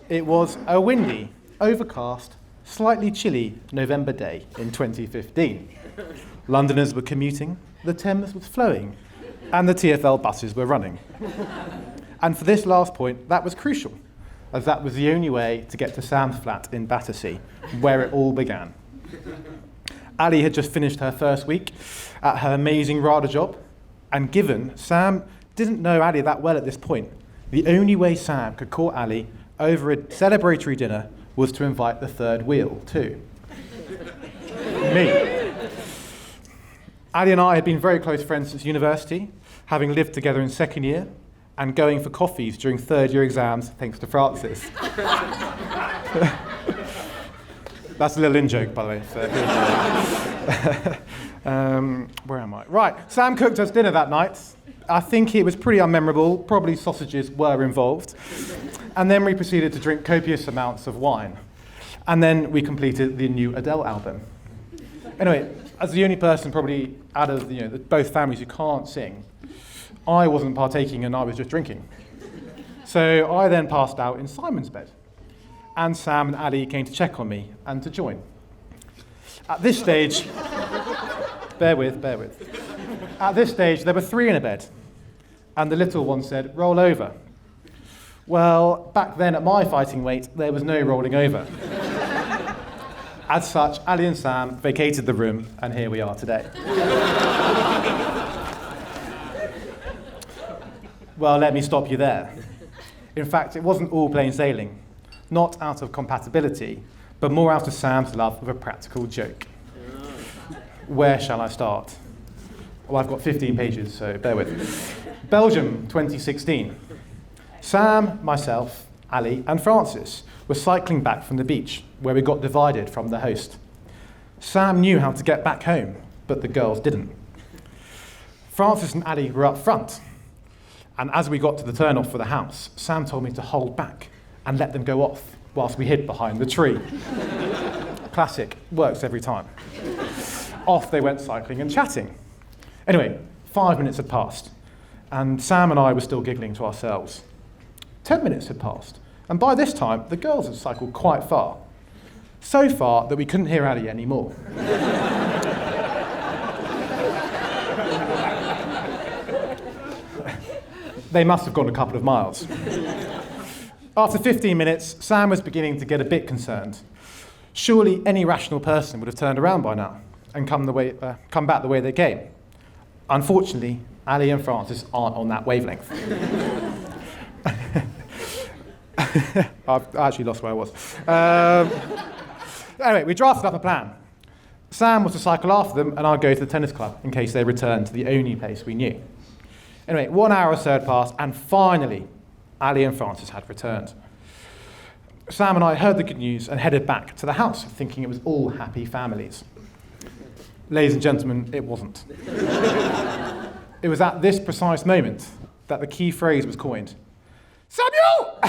It was a windy, overcast, slightly chilly November day in 2015. Londoners were commuting, the Thames was flowing, and the TfL buses were running. And for this last point, that was crucial, as that was the only way to get to Sam's flat in Battersea, where it all began. Ali had just finished her first week at her amazing RADA job, and given Sam didn't know Ali that well at this point, the only way Sam could call Ali over a celebratory dinner was to invite the third wheel too. Me. Ali and I had been very close friends since university, having lived together in second year, and going for coffees during third year exams, thanks to Francis. That's a little in-joke, by the way. So. Where am I? Right, Sam cooked us dinner that night. I think it was pretty unmemorable, probably sausages were involved. And then we proceeded to drink copious amounts of wine. And then we completed the new Adele album. Anyway, as the only person probably out of both families who can't sing, I wasn't partaking and I was just drinking. So I then passed out in Simon's bed. And Sam and Ali came to check on me and to join. At this stage, bear with. At this stage, there were 3 in a bed. And the little one said, roll over. Well, back then at my fighting weight, there was no rolling over. As such, Ali and Sam vacated the room, and here we are today. Well, let me stop you there. In fact, it wasn't all plain sailing. Not out of compatibility, but more out of Sam's love of a practical joke. Where shall I start? Well, I've got 15 pages, so bear with. Belgium, 2016. Sam, myself, Ali, and Francis were cycling back from the beach, where we got divided from the host. Sam knew how to get back home, but the girls didn't. Francis and Ali were up front, and as we got to the turn-off for the house, Sam told me to hold back and let them go off whilst we hid behind the tree. Classic, works every time. Off they went cycling and chatting. Anyway, 5 minutes had passed, and Sam and I were still giggling to ourselves. 10 minutes had passed, and by this time, the girls had cycled quite far. So far that we couldn't hear Ali anymore. They must have gone a couple of miles. After 15 minutes, Sam was beginning to get a bit concerned. Surely any rational person would have turned around by now and come back the way they came. Unfortunately, Ali and Francis aren't on that wavelength. I've actually lost where I was. Anyway, we drafted up a plan. Sam was to cycle after them, and I'd go to the tennis club in case they returned to the only place we knew. Anyway, 1 hour or so had passed, and finally, Ali and Francis had returned. Sam and I heard the good news and headed back to the house, thinking it was all happy families. Ladies and gentlemen, it wasn't. It was at this precise moment that the key phrase was coined. Samuel!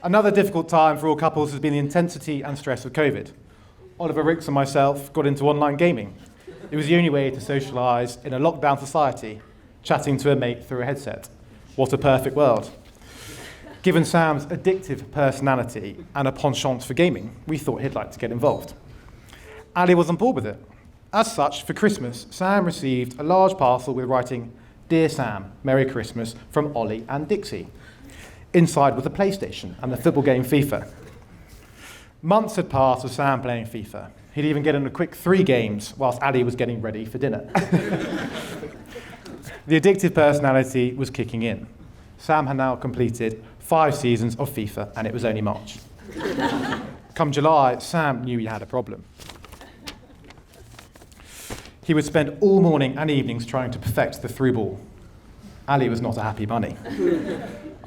Another difficult time for all couples has been the intensity and stress of COVID. Oliver Ricks and myself got into online gaming. It was the only way to socialise in a lockdown society, chatting to a mate through a headset. What a perfect world. Given Sam's addictive personality and a penchant for gaming, we thought he'd like to get involved. Ali was on board with it. As such, for Christmas, Sam received a large parcel with writing, "Dear Sam, Merry Christmas from Ollie and Dixie." Inside was a PlayStation and the football game FIFA. Months had passed with Sam playing FIFA. He'd even get in a quick 3 games whilst Ali was getting ready for dinner. The addictive personality was kicking in. Sam had now completed 5 seasons of FIFA, and it was only March. Come July, Sam knew he had a problem. He would spend all morning and evenings trying to perfect the through ball. Ali was not a happy bunny.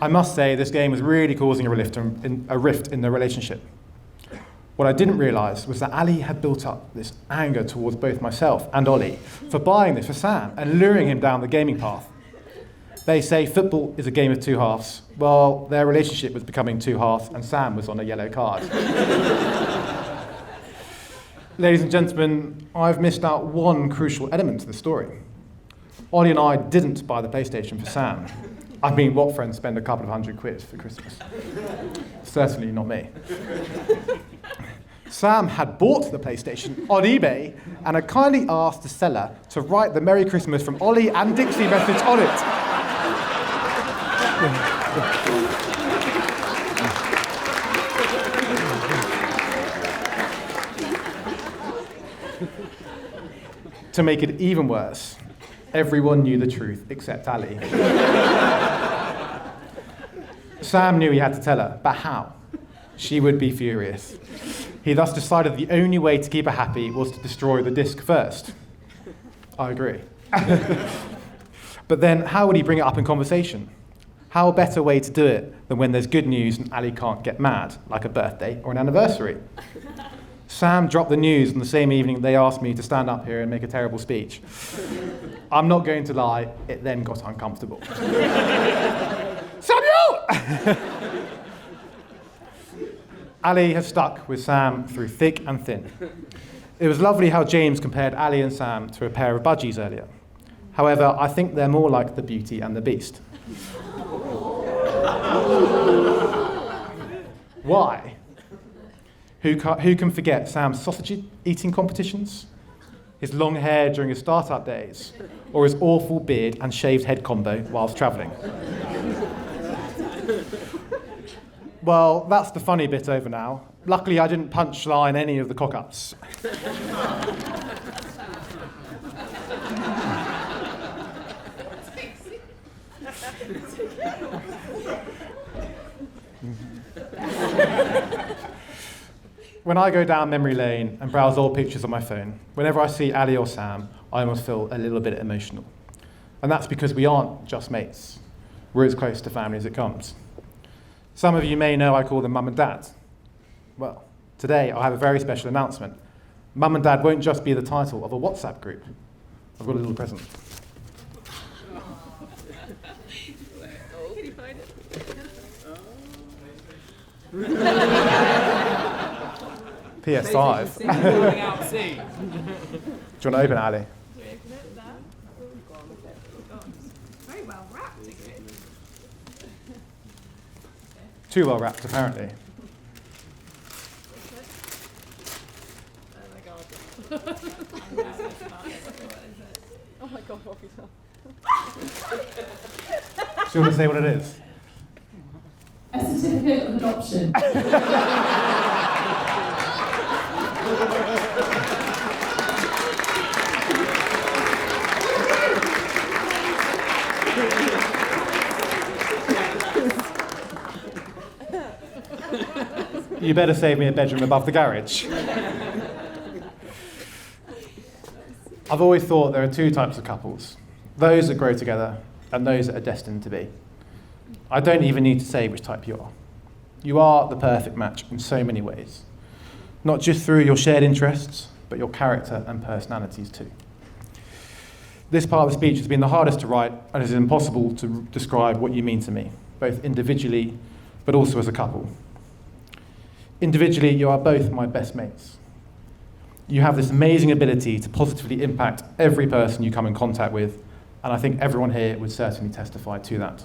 I must say, this game was really causing a rift in the relationship. What I didn't realise was that Ali had built up this anger towards both myself and Ollie for buying this for Sam and luring him down the gaming path. They say football is a game of 2 halves. Well, their relationship was becoming 2 halves, and Sam was on a yellow card. Ladies and gentlemen, I've missed out one crucial element to the story. Ollie and I didn't buy the PlayStation for Sam. I mean, what friends spend a couple of £100 for Christmas? Certainly not me. Sam had bought the PlayStation on eBay and had kindly asked the seller to write the Merry Christmas from Ollie and Dixie message on it. To make it even worse, everyone knew the truth except Ali. Sam knew he had to tell her, but how? She would be furious. He thus decided the only way to keep her happy was to destroy the disc first. I agree. But then, how would he bring it up in conversation? How a better way to do it than when there's good news and Ali can't get mad, like a birthday or an anniversary? Sam dropped the news on the same evening they asked me to stand up here and make a terrible speech. I'm not going to lie, it then got uncomfortable. Samuel! Ali has stuck with Sam through thick and thin. It was lovely how James compared Ali and Sam to a pair of budgies earlier. However, I think they're more like the Beauty and the Beast. Why? Who can forget Sam's sausage-eating competitions, his long hair during his startup days, or his awful beard and shaved head combo whilst travelling? Well, that's the funny bit over now. Luckily, I didn't punchline any of the cock-ups. When I go down memory lane and browse old pictures on my phone, whenever I see Ali or Sam, I almost feel a little bit emotional. And that's because we aren't just mates. We're as close to family as it comes. Some of you may know I call them Mum and Dad. Well, today I have a very special announcement. Mum and Dad won't just be the title of a WhatsApp group. I've got a little present. PS5. Do you want to open it, Ali? Very well wrapped. Too well wrapped, apparently. Oh my Oh my God, what have you done? Do you want to say what it is? A certificate of adoption. You better save me a bedroom above the garage. I've always thought there are two types of couples. Those that grow together and those that are destined to be. I don't even need to say which type you are. You are the perfect match in so many ways. Not just through your shared interests, but your character and personalities too. This part of the speech has been the hardest to write, and it is impossible to describe what you mean to me, both individually, but also as a couple. Individually, you are both my best mates. You have this amazing ability to positively impact every person you come in contact with, and I think everyone here would certainly testify to that.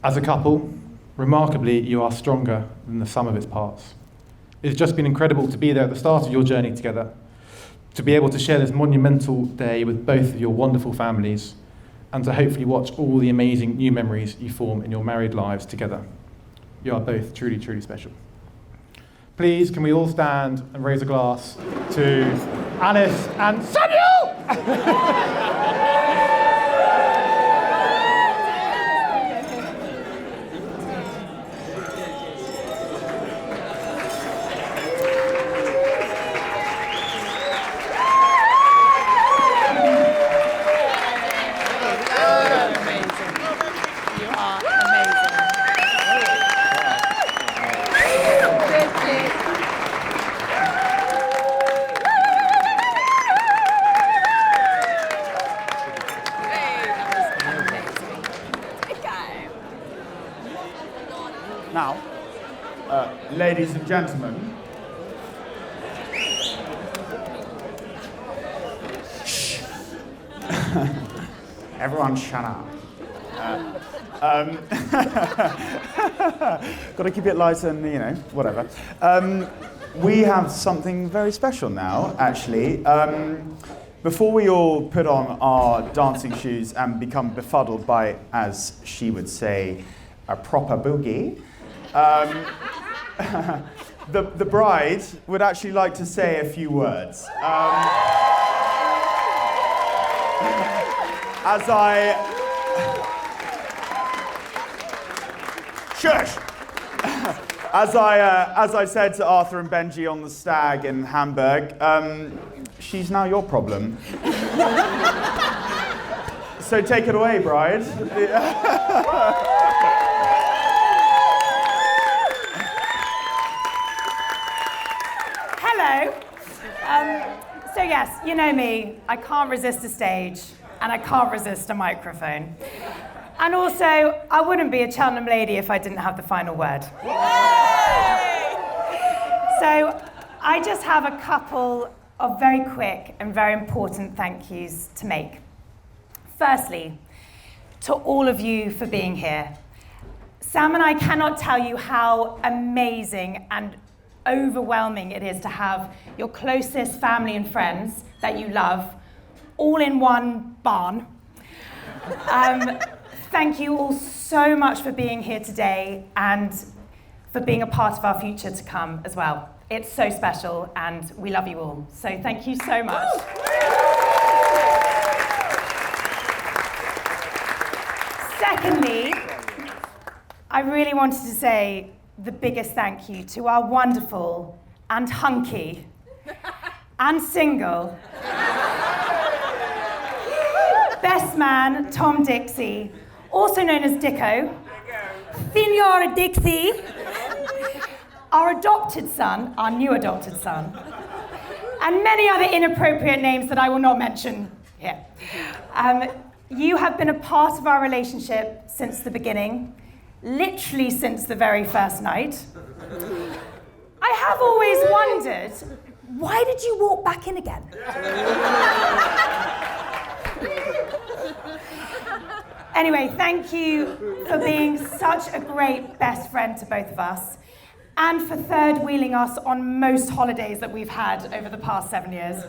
As a couple, remarkably, you are stronger than the sum of its parts. It's just been incredible to be there at the start of your journey together, to be able to share this monumental day with both of your wonderful families, and to hopefully watch all the amazing new memories you form in your married lives together. You are both truly, truly special. Please, can we all stand and raise a glass to Alice and Samuel? Now, ladies and gentlemen, shh. Everyone shut up. Got to keep it light and, whatever. We have something very special now, actually. Before we all put on our dancing shoes and become befuddled by, as she would say, a proper boogie, the bride would actually like to say a few words. Shush! As I said to Arthur and Benji on the Stag in Hamburg, she's now your problem. So take it away, bride. Hello. So yes, you know me. I can't resist a stage, and I can't resist a microphone. And also, I wouldn't be a Cheltenham lady if I didn't have the final word. So I just have a couple of very quick and very important thank yous to make. Firstly, to all of you for being here. Sam and I cannot tell you how amazing and overwhelming it is to have your closest family and friends that you love all in one barn. Thank you all so much for being here today and for being a part of our future to come as well. It's so special and we love you all. So thank you so much. Secondly, I really wanted to say the biggest thank you to our wonderful and hunky and single best man, Tom Dixie, also known as Dicko, Signora Dixie, our adopted son, our new adopted son, and many other inappropriate names that I will not mention here. You have been a part of our relationship since the beginning, literally since the very first night. I have always wondered, why did you walk back in again? Anyway, thank you for being such a great best friend to both of us. and for third wheeling us on most holidays that we've had over the past 7 years.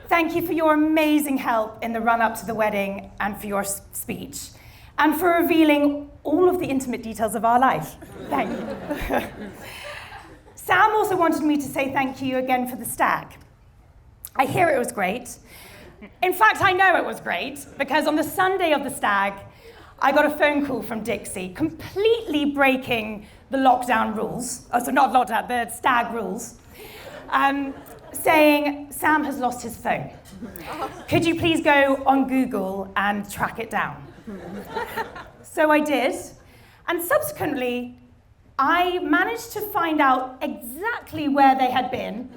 Thank you for your amazing help in the run-up to the wedding and for your speech, and for revealing all of the intimate details of our life. Thank you. Sam also wanted me to say thank you again for the stag. I hear it was great. In fact, I know it was great, because on the Sunday of the stag, I got a phone call from Dixie, completely breaking the lockdown rules, oh, so not lockdown, the stag rules, saying, Sam has lost his phone. Could you please go on Google and track it down? So I did, and subsequently, I managed to find out exactly where they had been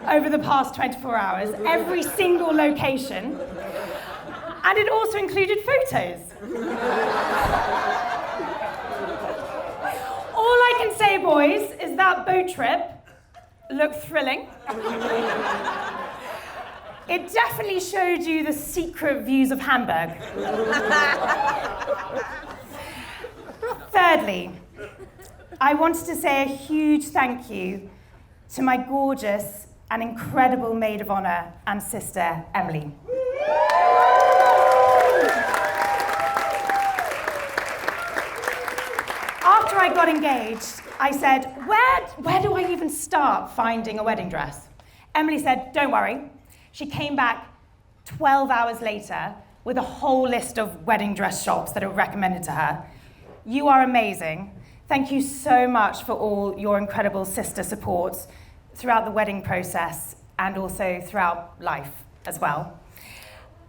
over the past 24 hours, every single location, and it also included photos. All I can say, boys, is that boat trip looked thrilling. It definitely showed you the secret views of Hamburg. Thirdly, I wanted to say a huge thank you to my gorgeous and incredible maid of honor and sister, Emily. After I got engaged, I said, where do I even start finding a wedding dress? Emily said, don't worry. She came back 12 hours later with a whole list of wedding dress shops that were recommended to her. You are amazing. Thank you so much for all your incredible sister support throughout the wedding process and also throughout life as well.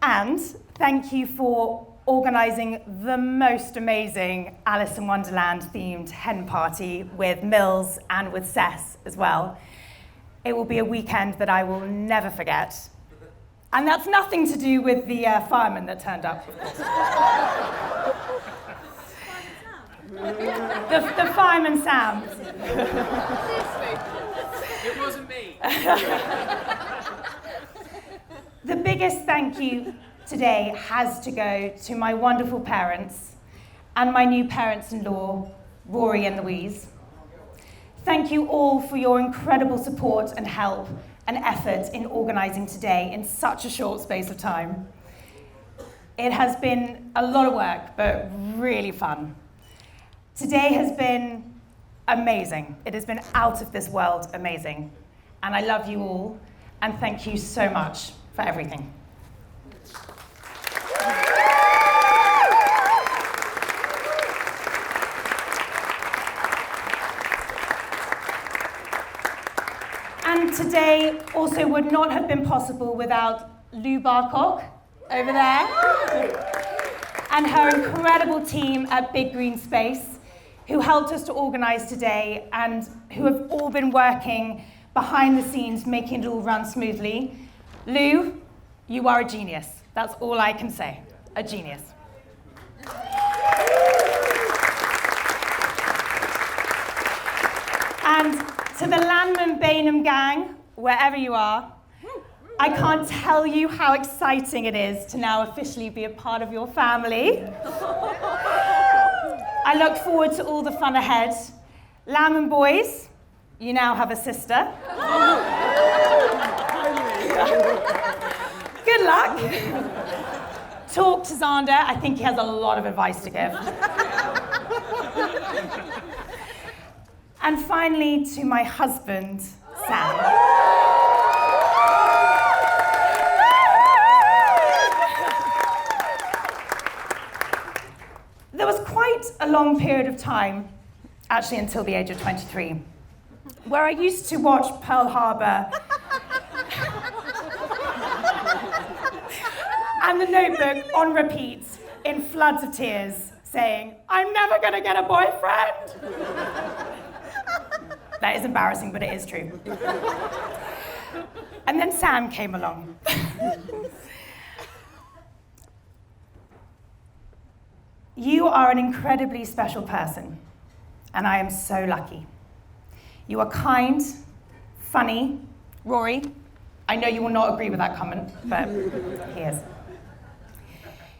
And thank you for organising the most amazing Alice in Wonderland themed hen party with Mills and with Cess as well. It will be a weekend that I will never forget. And that's nothing to do with the fireman that turned up, of course. The fireman Sam. It wasn't me. The biggest thank you today has to go to my wonderful parents and my new parents-in-law, Rory and Louise. Thank you all for your incredible support and help and effort in organising today in such a short space of time. It has been a lot of work, but really fun. Today has been amazing. It has been out of this world amazing. And I love you all, and thank you so much for everything. And today also would not have been possible without Lou Barcock over there and her incredible team at Big Green Space, who helped us to organise today and who have all been working behind the scenes, making it all run smoothly. Lou, you are a genius. That's all I can say. A genius. And to the Landman Bainham gang, wherever you are, I can't tell you how exciting it is to now officially be a part of your family. I look forward to all the fun ahead. Landman boys, you now have a sister. Good luck. Talk to Xander. I think he has a lot of advice to give. And finally, to my husband, Sam. There was quite a long period of time, actually until the age of 23, where I used to watch Pearl Harbor and The Notebook on repeat in floods of tears, saying, I'm never gonna get a boyfriend. That is embarrassing, but it is true. And then Sam came along. You are an incredibly special person, and I am so lucky. You are kind, funny. Rory, I know you will not agree with that comment, but he is.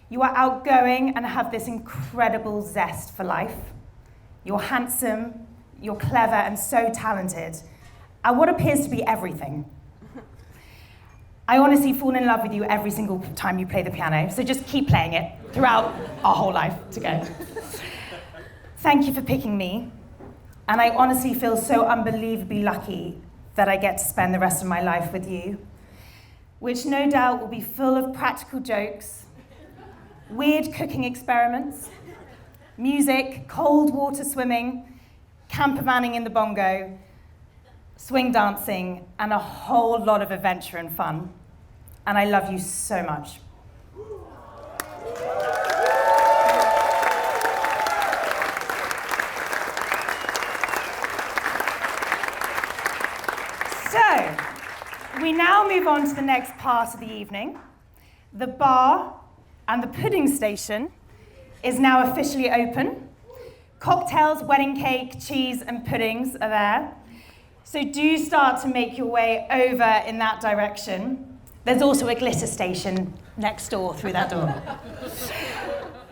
You are outgoing and have this incredible zest for life. You're handsome, you're clever and so talented at what appears to be everything. I honestly fall in love with you every single time you play the piano, so just keep playing it throughout our whole life together. Thank you for picking me, and I honestly feel so unbelievably lucky that I get to spend the rest of my life with you, which no doubt will be full of practical jokes, weird cooking experiments, music, cold water swimming, campervanning in the bongo, swing dancing, and a whole lot of adventure and fun. And I love you so much. So, we now move on to the next part of the evening. The bar and the pudding station is now officially open. Cocktails, wedding cake, cheese, and puddings are there. So do start to make your way over in that direction. There's also a glitter station next door through that door.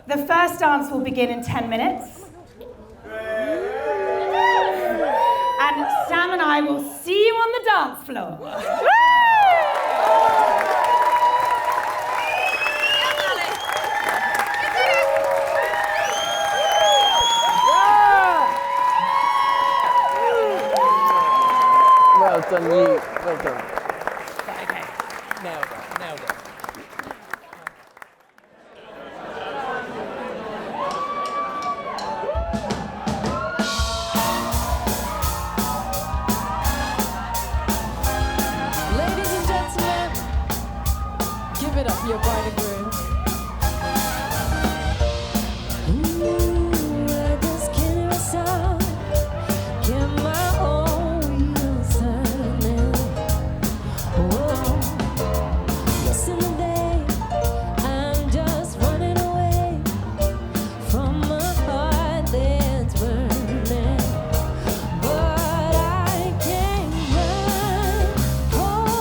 The first dance will begin in 10 minutes. And Sam and I will see you on the dance floor. Well done, you. Well done. Okay. Nailed it. Nailed it. Ladies and gentlemen, give it up for your bride and groom. I just can't myself, get my own wheels turning. Whoa, yesterday I'm just running away from a heart that's burning, but I can't run forever.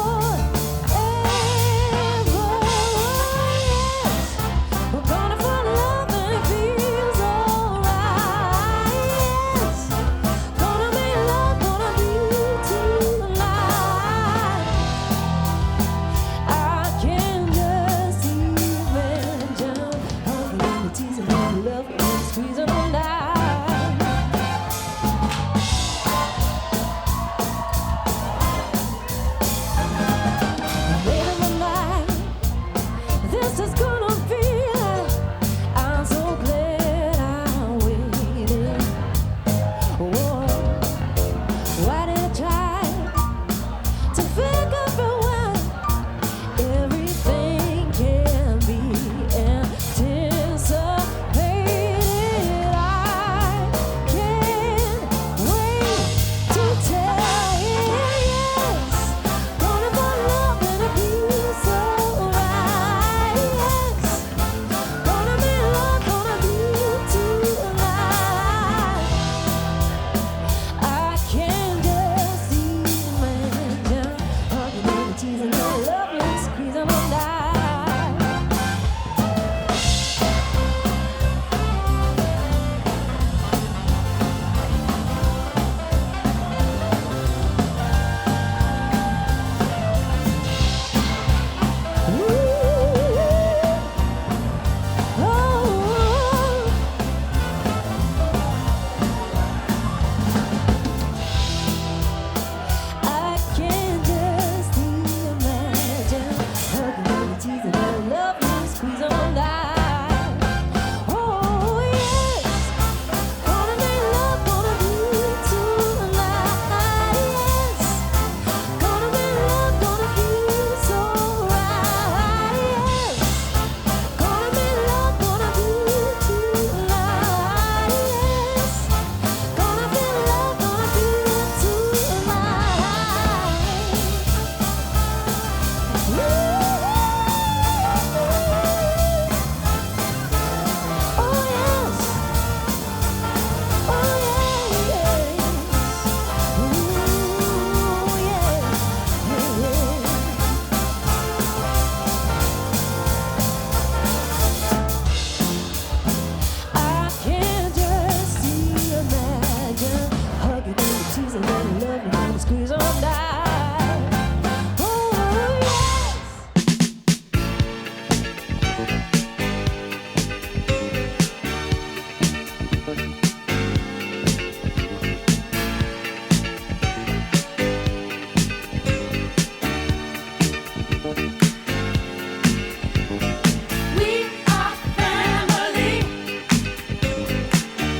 We are family.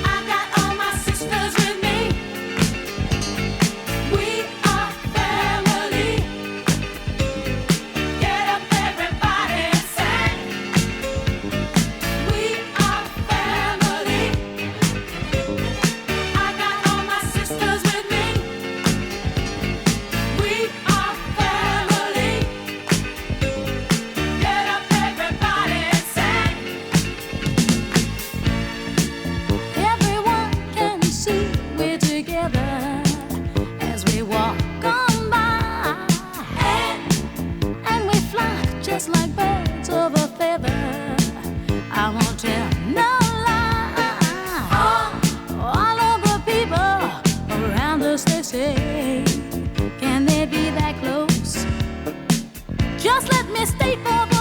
I got all my sisters with me. We are family. Get up, everybody, and sing. We are family. I got all my sisters with me. We are family. Get up, everybody, and sing. Everyone can see we're together as we walk on by, and we fly just like birds of a feather. I won't tell no lie. All of the people around us, they say, can they be that close? Just let me state for the